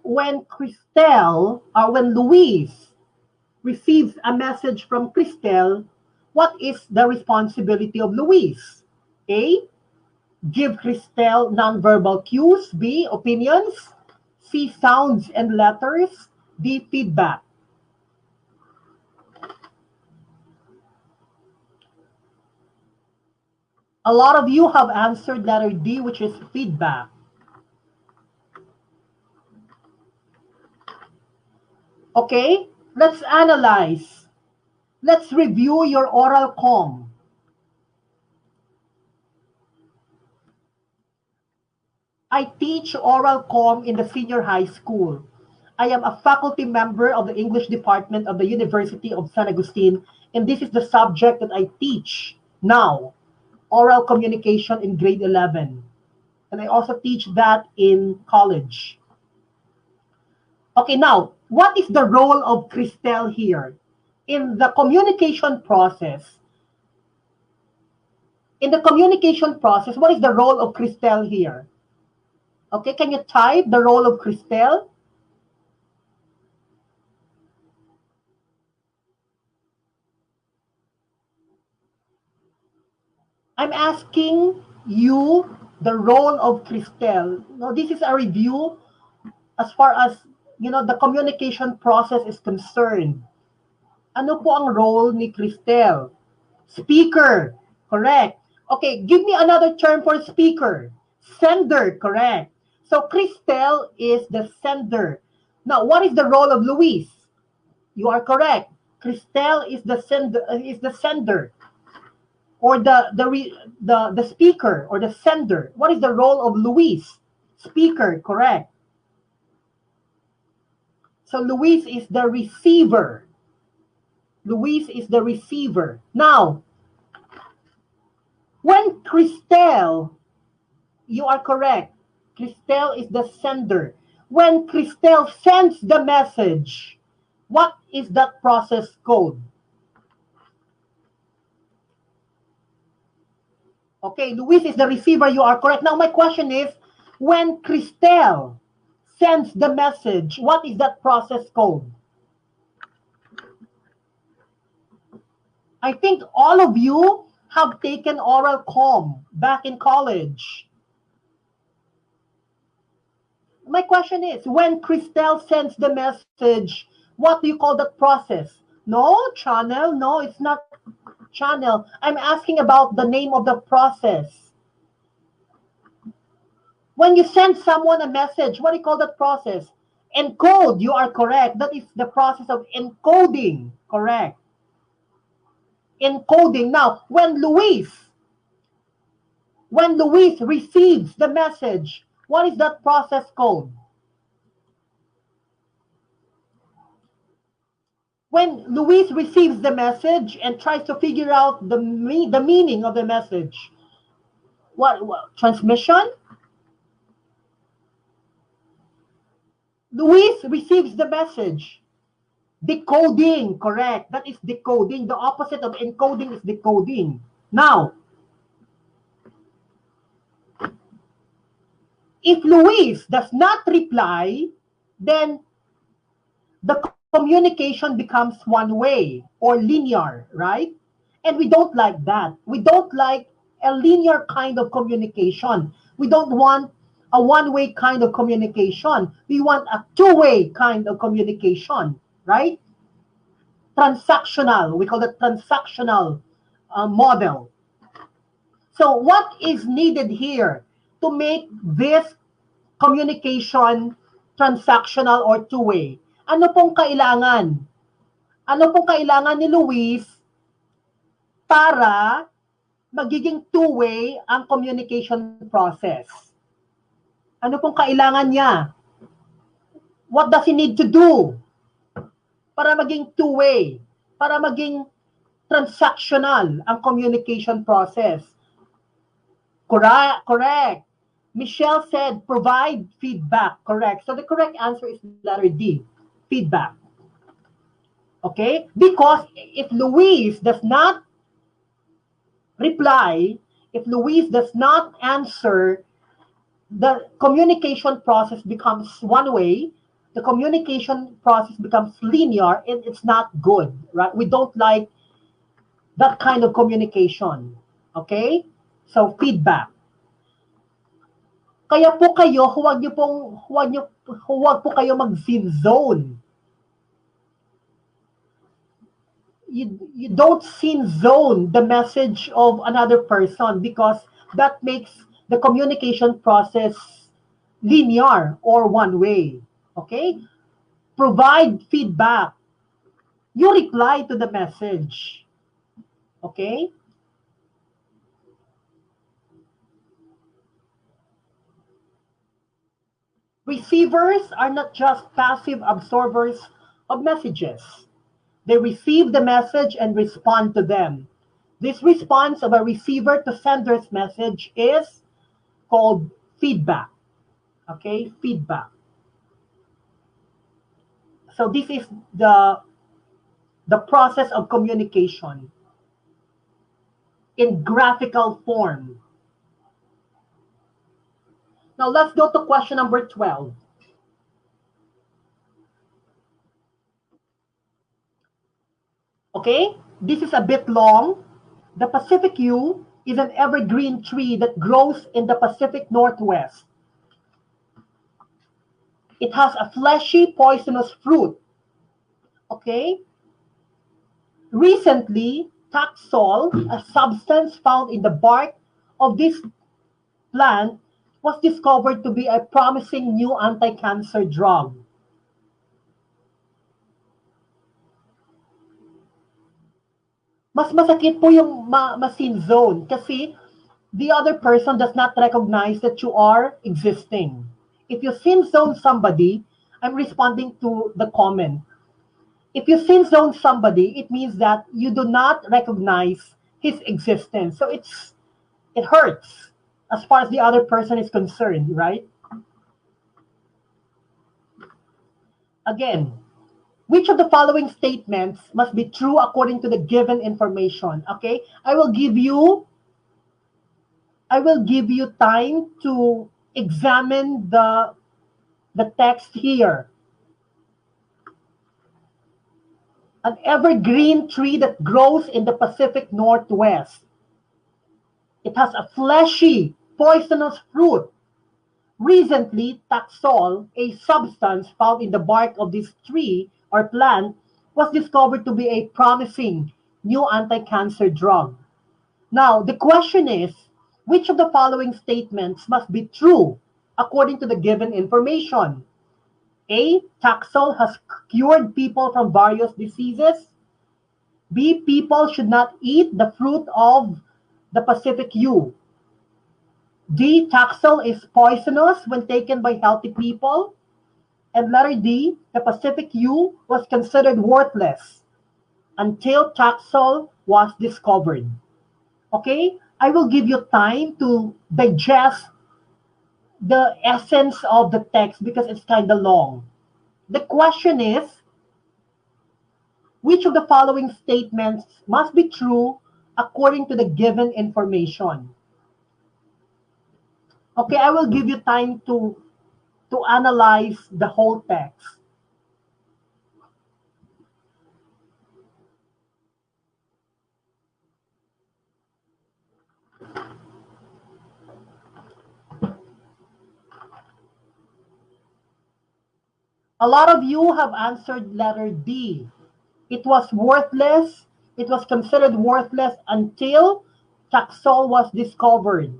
When Cristel, or when Luis receives a message from Cristel, What is the responsibility of Luis? A, give Cristel nonverbal cues. B, opinions. C, sounds and letters. D, feedback. A lot of you have answered letter D, which is feedback. Okay, let's analyze. Let's review your oral comm. I teach oral comm in the senior high school. I am a faculty member of the English department of the University of San Agustin, and this is the subject that I teach now, oral communication in grade 11. And I also teach that in college. Okay, now, what is the role of Cristel here? In the communication process, what is the role of Cristel here? Okay, can you type the role of Cristel? I'm asking you the role of Cristel. Now, this is a review as far as, the communication process is concerned. Ano po ang role ni Cristel? Speaker, correct. Okay, give me another term for speaker. Sender, correct. So Cristel is the sender. Now, what is the role of Luis? You are correct. Cristel is the sender, or the speaker, or the sender. What is the role of Luis? Speaker, correct. So Luis is the receiver. Luis is the receiver. Now, when Cristel, you are correct. Cristel is the sender. When Cristel sends the message, what is that process code? Okay, Luis is the receiver. You are correct. Now, my question is, when Cristel sends the message, what is that process code? I think all of you have taken oral comm back in college. My question is, when Cristel sends the message, what do you call that process? No, channel. No, it's not channel. I'm asking about the name of the process. When you send someone a message, what do you call that process? Encode. You are correct. That is the process of encoding. Correct. Encoding. Now, when Luis receives the message, what is that process called? When Luis receives the message and tries to figure out the meaning of the message, what transmission? Luis receives the message. Decoding, correct. That is decoding. The opposite of encoding is decoding. Now, if Luis does not reply, then the communication becomes one way or linear, right? And we don't like that. We don't like a linear kind of communication. We don't want a one-way kind of communication. We want a two-way kind of communication, right? Transactional. We call it transactional model. So what is needed here to make this communication transactional or two-way? Ano pong kailangan? Ano pong kailangan ni Luis para magiging two-way ang communication process? Ano pong kailangan niya? What does he need to do para maging two-way? Para maging transactional ang communication process? Correct. Michelle said, provide feedback. Correct. So the correct answer is letter D, feedback. Okay? Because if Luis does not reply, if Luis does not answer, the communication process becomes one way. The communication process becomes linear, and it's not good, right? We don't like that kind of communication. Okay? So, feedback. Kaya po kayo, huwag po kayo mag-sin zone. You don't sin zone the message of another person because that makes the communication process linear or one way. Okay? Provide feedback. You reply to the message. Okay? Receivers are not just passive absorbers of messages. They receive the message and respond to them. This response of a receiver to sender's message is called feedback. Okay? Feedback. So this is the process of communication in graphical form. Now let's go to question number 12. Okay, this is a bit long. The Pacific yew is an evergreen tree that grows in the Pacific Northwest. It has a fleshy, poisonous fruit. Okay? Recently, taxol, a substance found in the bark of this plant, was discovered to be a promising new anti-cancer drug. Mas masakit po yung ma-sin zone kasi the other person does not recognize that you are existing. If you sin zone somebody, I'm responding to the comment. If you sin zone somebody, it means that you do not recognize his existence. So it hurts as far as the other person is concerned, right? Again, which of the following statements must be true according to the given information? Okay, I will give you time to examine the text here. An evergreen tree that grows in the Pacific Northwest. It has a fleshy, poisonous fruit. Recently, taxol, a substance found in the bark of this tree or plant, was discovered to be a promising new anti-cancer drug. Now, the question is, which of the following statements must be true according to the given information? A, taxol has cured people from various diseases. B, people should not eat the fruit of the Pacific yew. D, taxol is poisonous when taken by healthy people. And letter D, the Pacific yew was considered worthless until taxol was discovered. Okay? I will give you time to digest the essence of the text because it's kind of long. The question is, which of the following statements must be true according to the given information? Okay, I will give you time to analyze the whole text. A lot of you have answered letter D. It was worthless. It was considered worthless until taxol was discovered.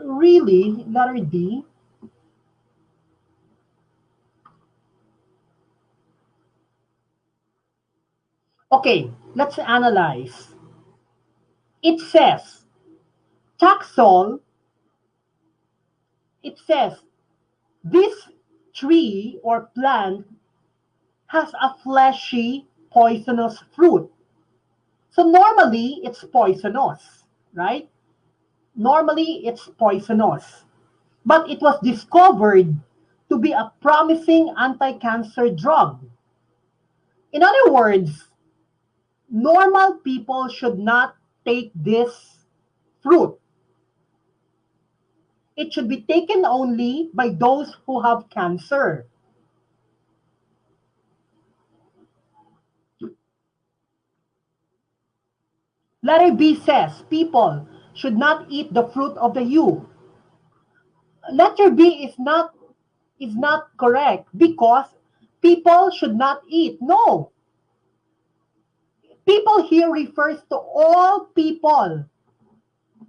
Really, letter D? Okay, let's analyze. It says, taxol, it says, this tree or plant has a fleshy, poisonous fruit. So normally, it's poisonous, right? Normally, it's poisonous. But it was discovered to be a promising anti-cancer drug. In other words, normal people should not take this fruit. It should be taken only by those who have cancer. Letter B says people should not eat the fruit of the yew. Letter B is not correct because people should not eat. No, people here refers to all people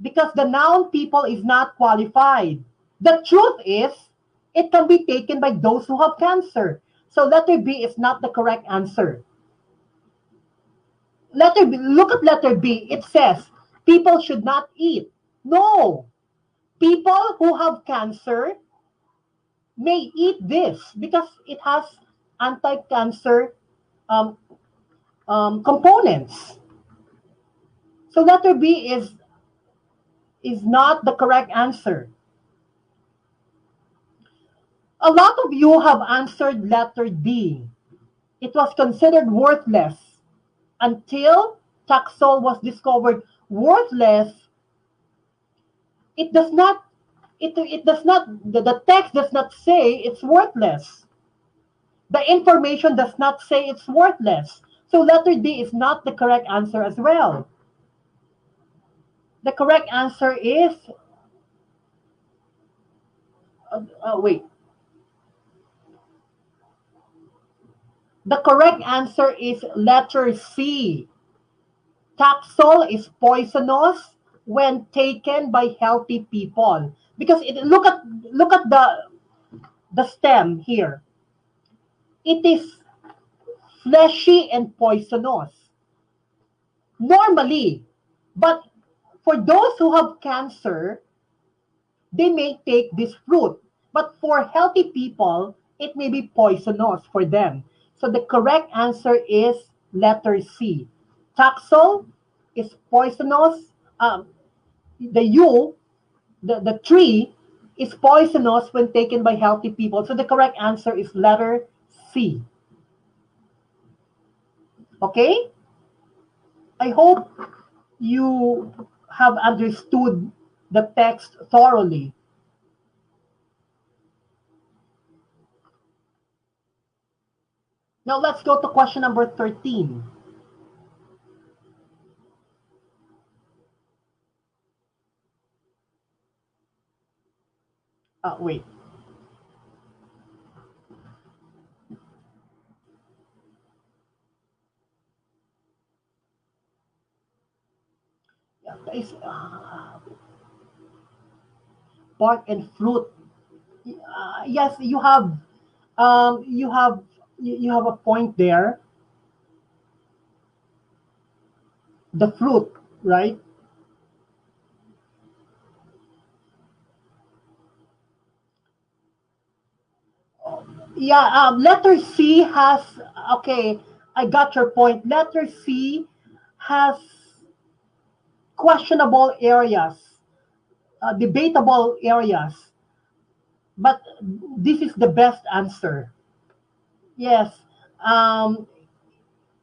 because the noun people is not qualified. The truth is, it can be taken by those who have cancer. So letter B is not the correct answer. Letter B, look at letter B. It says people should not eat. No, people who have cancer may eat this because it has anti-cancer um, components. So letter B is not the correct answer. A lot of you have answered letter D. It was considered worthless until Taxol was discovered. Worthless, it does not, it does not, the text does not say it's worthless. The information does not say it's worthless. So letter D is not the correct answer as well. The correct answer is, wait. The correct answer is letter C. Taxol is poisonous when taken by healthy people. Because look at the stem here. It is fleshy and poisonous. Normally, but for those who have cancer, they may take this fruit. But for healthy people, it may be poisonous for them. So the correct answer is letter C. Taxol is poisonous. The yew, the tree, is poisonous when taken by healthy people. So the correct answer is letter C. Okay? I hope you have understood the text thoroughly. Now let's go to question number 13. Wait. Is bark and fruit. Yes, you have a point there. The fruit, right? Yeah, letter C has, okay, I got your point. Letter C has questionable areas, debatable areas, but this is the best answer. Yes, um,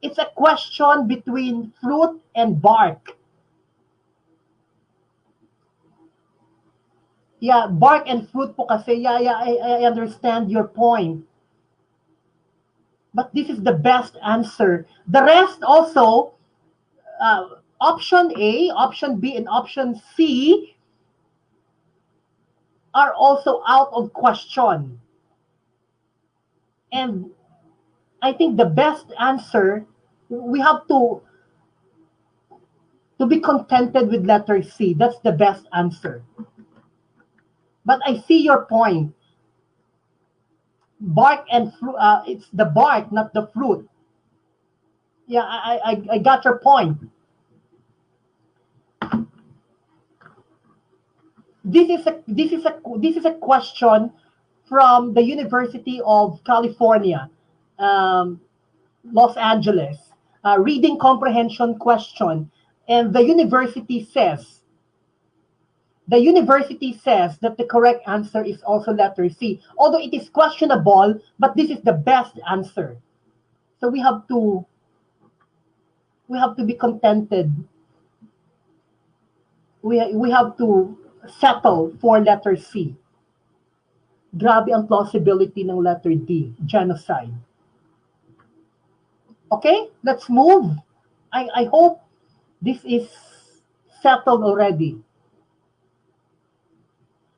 it's a question between fruit and bark. Yeah, bark and fruit po kasi. Yeah, I understand your point. But this is the best answer. The rest also, option A, option B, and option C are also out of question. And I think the best answer, we have to be contented with letter C. That's the best answer. But I see your point. Bark and fruit, it's the bark, not the fruit. Yeah, I got your point. This is a question from the University of California, um, Los Angeles, reading comprehension question, and the university says that the correct answer is also letter C, although it is questionable, but this is the best answer. So we have to be contented. We have to settle for letter C. Grabe ang plausibility ng letter D, genocide. Okay, let's move. I hope This is settled already.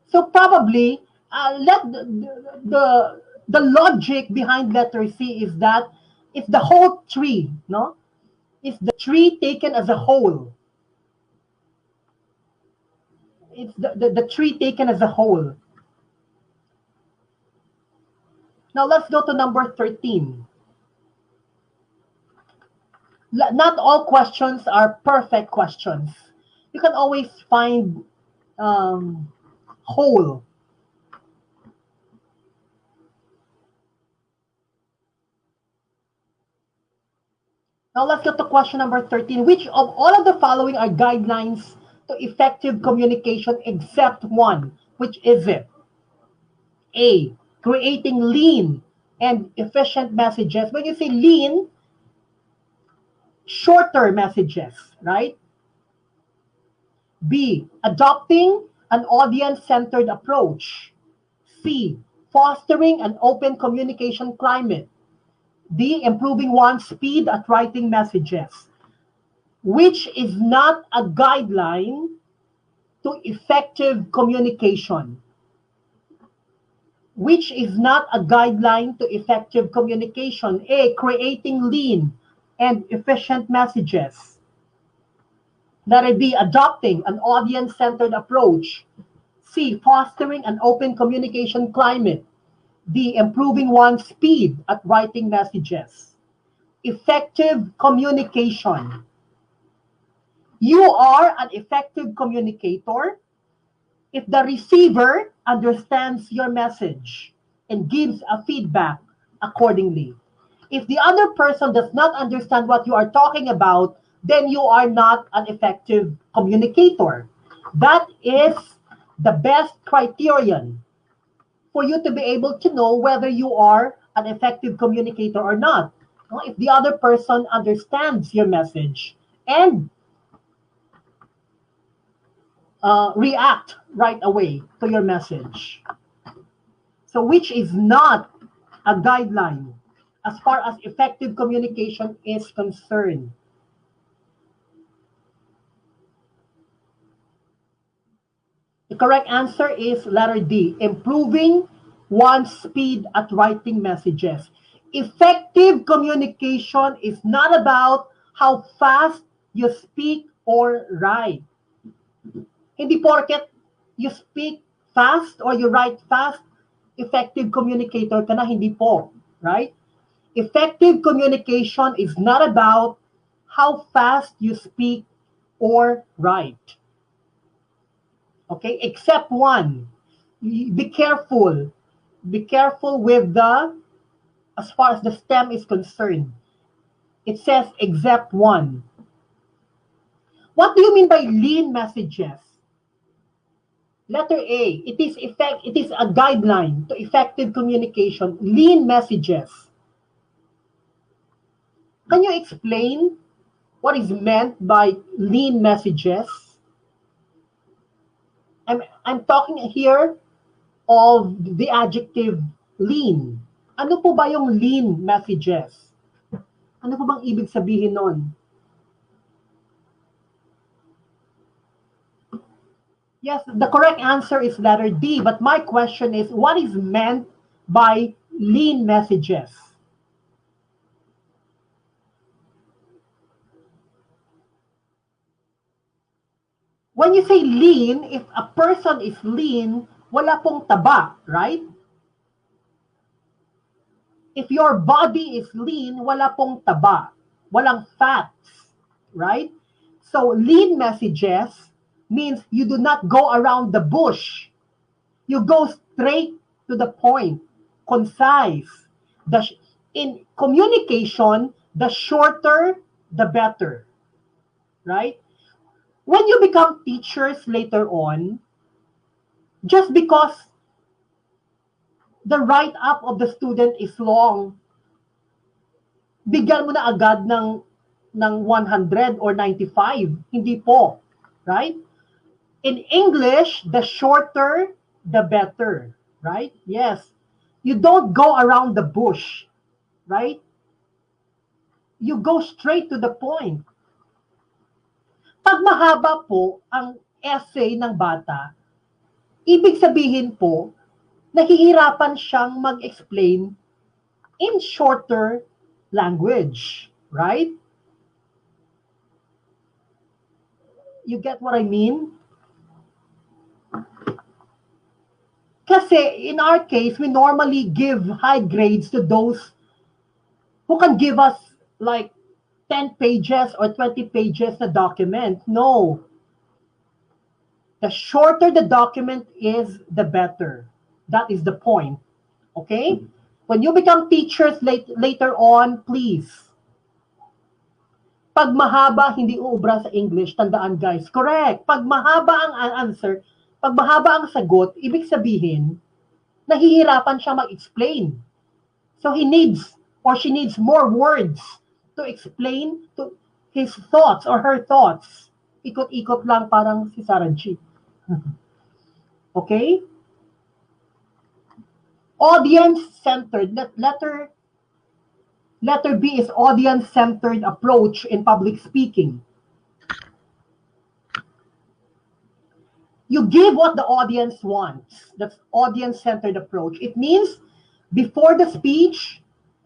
So probably, the logic behind letter C is that if the whole tree, no, if the tree taken as a whole, it's the tree taken as a whole. Now let's go to number 13. Not all questions are perfect questions. You can always find whole. Now let's go to question number 13. Which of all of the following are guidelines to effective communication except one? Which is it? A, creating lean and efficient messages. When you say lean, shorter messages, right? B, adopting an audience-centered approach. C, fostering an open communication climate. D, improving one's speed at writing messages. Which is not a guideline to effective communication? Which is not a guideline to effective communication? A, creating lean and efficient messages. Letter B, adopting an audience-centered approach. C, fostering an open communication climate. D, improving one's speed at writing messages. Effective communication. You are an effective communicator if the receiver understands your message and gives a feedback accordingly. If the other person does not understand what you are talking about, then you are not an effective communicator. That is the best criterion for you to be able to know whether you are an effective communicator or not. If the other person understands your message and react right away to your message. So which is not a guideline as far as effective communication is concerned. The correct answer is letter D, improving one's speed at writing messages. Effective communication is not about how fast you speak or write. Hindi porket you speak fast or you write fast, effective communicator ka na, hindi po, right? Effective communication is not about how fast you speak or write. Okay, except one. Be careful. Be careful with as far as the stem is concerned. It says except one. What do you mean by lean messages? Letter A, it is a guideline to effective communication. Lean messages. Can you explain what is meant by lean messages? I'm talking here of the adjective lean. Ano po ba yung lean messages? Ano po bang ibig sabihin nun? Yes, the correct answer is letter D, but my question is, what is meant by lean messages? When you say lean, if a person is lean, wala pong taba, right? If your body is lean, wala pong taba, walang fats, right? So lean messages means you do not go around the bush. You go straight to the point, concise. In communication, the shorter, the better, right? When you become teachers later on, just because the write-up of the student is long, bigyan mo na agad ng 100 or 95. Hindi po. Right? In English, the shorter, the better. Right? Yes. You don't go around the bush. Right? You go straight to the point. Pag mahaba po ang essay ng bata, ibig sabihin po, nahihirapan siyang mag-explain in shorter language, right? You get what I mean? Kasi in our case, we normally give high grades to those who can give us like 10 pages or 20 pages na document. No. The shorter the document is, the better. That is the point. Okay? When you become teachers later on, please. Pag mahaba, hindi uubra sa English. Tandaan guys. Correct. Pag mahaba ang answer, pag mahaba ang sagot, ibig sabihin, nahihirapan siya mag-explain. So he needs or she needs more words to explain to his thoughts or her thoughts. Ikot-ikot lang parang si Sarah G. Okay? Audience-centered. Letter B is audience-centered approach in public speaking. You give what the audience wants. That's audience-centered approach. It means before the speech,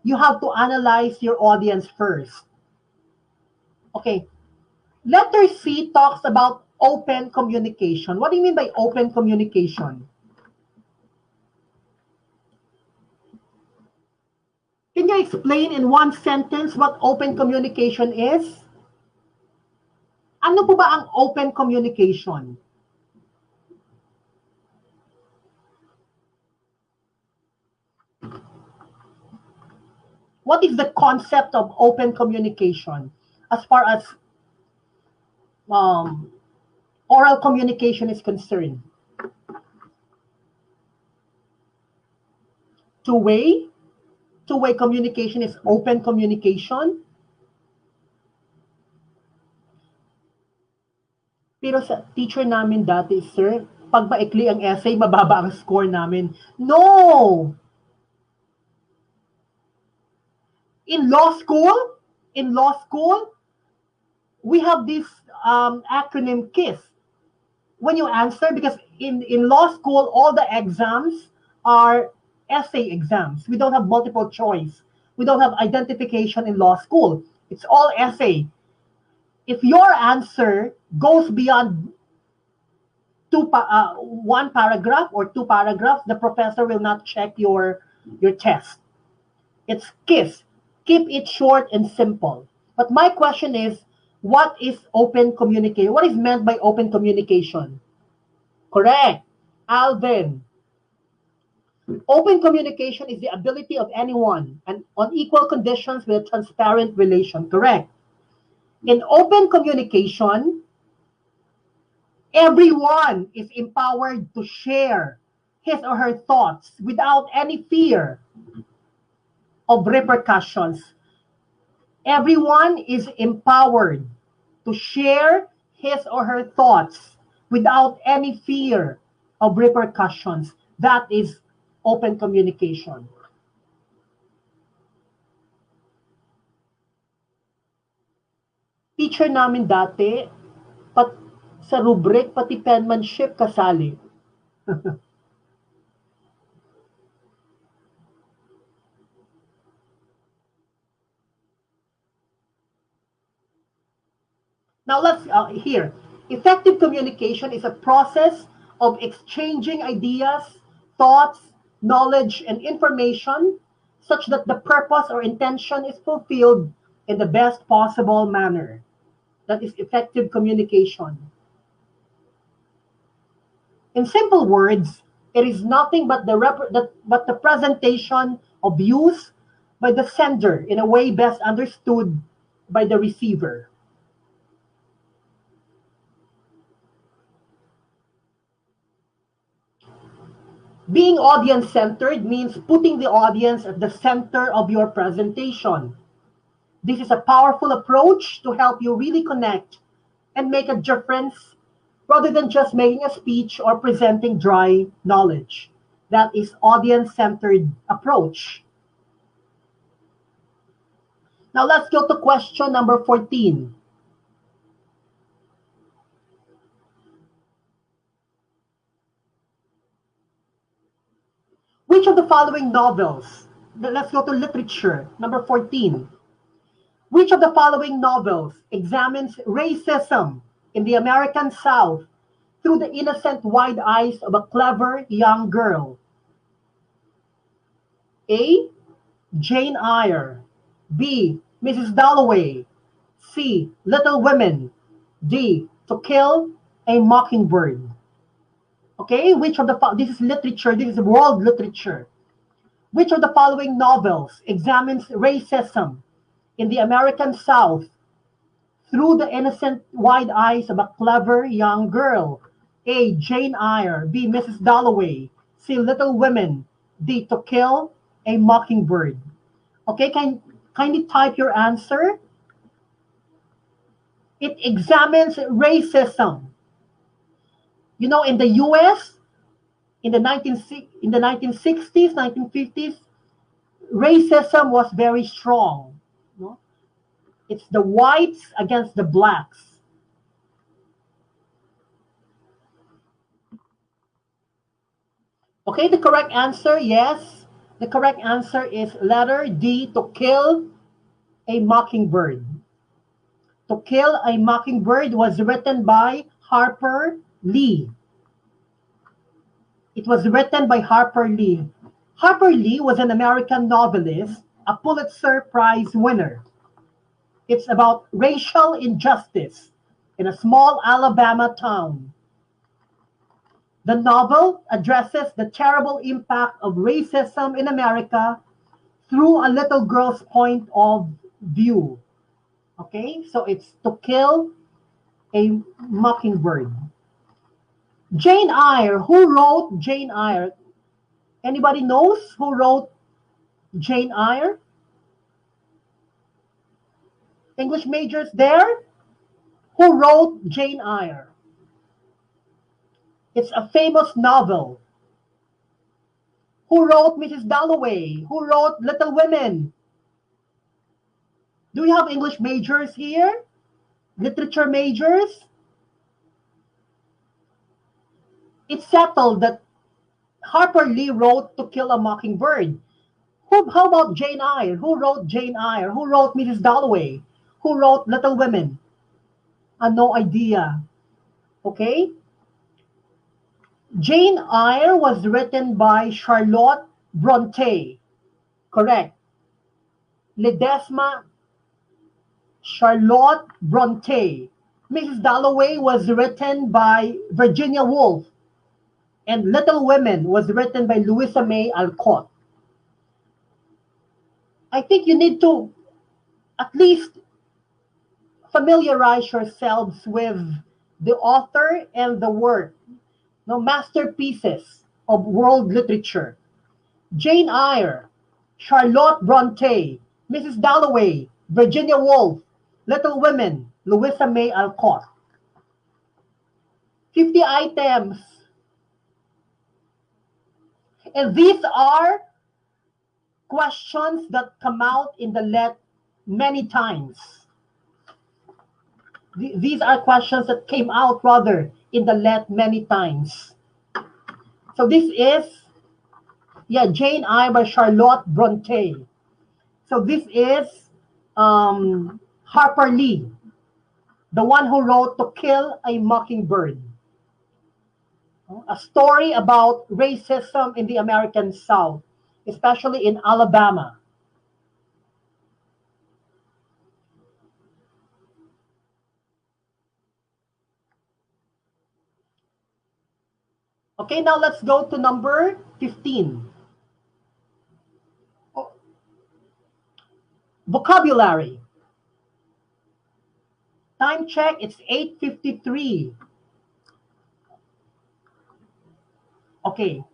you have to analyze your audience first. Okay. Letter C talks about open communication. What do you mean by open communication? Can you explain in one sentence what open communication is? Ano po ba ang open communication? What is the concept of open communication as far as oral communication is concerned? Two-way communication is open communication. Pero sa teacher namin dati, sir, pag maikli ang essay, mababa ang score namin. No! In law school, we have this acronym KISS. When you answer, because in law school, all the exams are essay exams. We don't have multiple choice. We don't have identification in law school. It's all essay. If your answer goes beyond one paragraph or two paragraphs, the professor will not check your test. It's KISS. Keep it short and simple. But my question is, what is open communication? What is meant by open communication? Correct. Alvin. Open communication is the ability of anyone and on equal conditions with a transparent relation. Correct. In open communication, everyone is empowered to share his or her thoughts without any fear of repercussions. Everyone is empowered to share his or her thoughts without any fear of repercussions. That is open communication. Teacher namin dati, sa rubric, pati penmanship kasali. Now let's here. Effective communication is a process of exchanging ideas, thoughts, knowledge, and information such that the purpose or intention is fulfilled in the best possible manner. That is effective communication. In simple words, it is nothing but the presentation of views by the sender in a way best understood by the receiver. Being audience-centered means putting the audience at the center of your presentation. This is a powerful approach to help you really connect and make a difference rather than just making a speech or presenting dry knowledge. That is audience-centered approach. Now let's go to question number 14. Which of the following novels, let's go to literature, number 14. Which of the following novels examines racism in the American South through the innocent wide eyes of a clever young girl? A. Jane Eyre. B. Mrs. Dalloway. C. Little Women. D. To Kill a Mockingbird. Okay, which of the this is literature, this is world literature. Which of the following novels examines racism in the American South through the innocent wide eyes of a clever young girl? A. Jane Eyre. B. Mrs. Dalloway. C. Little Women. D. To Kill a Mockingbird. Okay, kindly type your answer. It examines racism. You know, in the US, in the 1960s, 1950s, racism was very strong. You know? It's the whites against the blacks. Okay, the correct answer, yes. The correct answer is letter D, To Kill a Mockingbird. To Kill a Mockingbird was written by Harper Lee. It was written by Harper Lee. Harper Lee was an American novelist, a Pulitzer Prize winner. It's about racial injustice in a small Alabama town. The novel addresses the terrible impact of racism in America through a little girl's point of view. Okay, so it's To Kill a Mockingbird. Jane Eyre. Who wrote Jane Eyre? Anybody knows who wrote Jane Eyre? English majors there? Who wrote Jane Eyre? It's a famous novel. Who wrote Mrs. Dalloway? Who wrote Little Women? Do we have English majors here? Literature majors? It's settled that Harper Lee wrote To Kill a Mockingbird. How about Jane Eyre? Who wrote Jane Eyre? Who wrote Mrs. Dalloway? Who wrote Little Women? No idea. Okay? Jane Eyre was written by Charlotte Bronte. Correct. Ledesma Charlotte Bronte. Mrs. Dalloway was written by Virginia Woolf. And Little Women was written by Louisa May Alcott. I think you need to at least familiarize yourselves with the author and the work. No, masterpieces of world literature. Jane Eyre, Charlotte Bronte, Mrs. Dalloway, Virginia Woolf, Little Women, Louisa May Alcott. 50 items. And these are questions that come out in the let many times. These are questions that came out rather in the let many times. So this is, Jane Eyre by Charlotte Bronte. So this is Harper Lee, the one who wrote To Kill a Mockingbird. A story about racism in the American South, especially in Alabama. Okay, now let's go to number 15. Vocabulary. Time check, it's 8:53. Okay.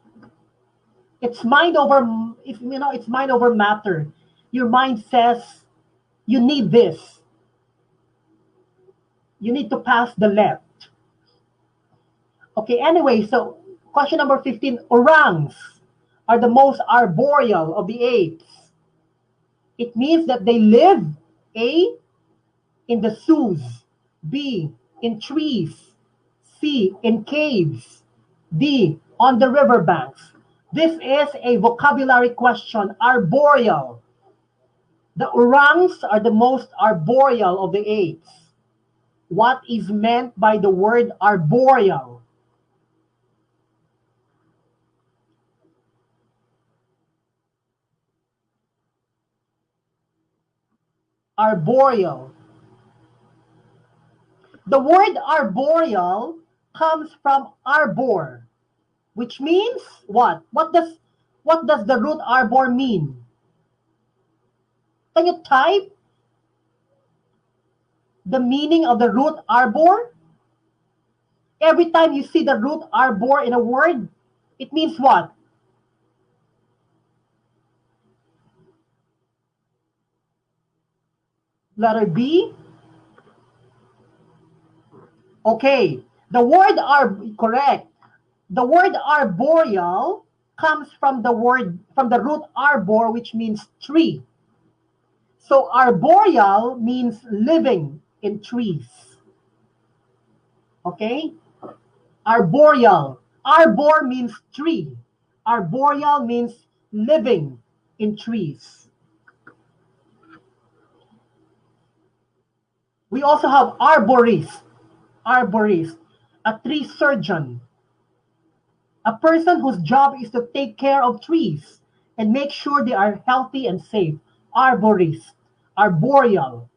It's mind over matter. Your mind says you need this. You need to pass the left. Okay, anyway, so question number 15. Orangs are the most arboreal of the apes. It means that they live, A, in the zoos, B, in trees, C, in caves, D, on the riverbanks. This is a vocabulary question. Arboreal. The orangs are the most arboreal of the apes. What is meant by the word arboreal? Arboreal. The word arboreal comes from arbor, which means what? What does the root arbor mean? Can you type the meaning of the root arbor? Every time you see the root arbor in a word, it means what? Letter B. Okay. Correct. The word arboreal comes from the root arbor, which means tree. So arboreal means living in trees. Okay? Arboreal. Arbor means tree. Arboreal means living in trees. We also have arborist. Arborist, a tree surgeon, a person whose job is to take care of trees and make sure they are healthy and safe. Arborist, arboreal.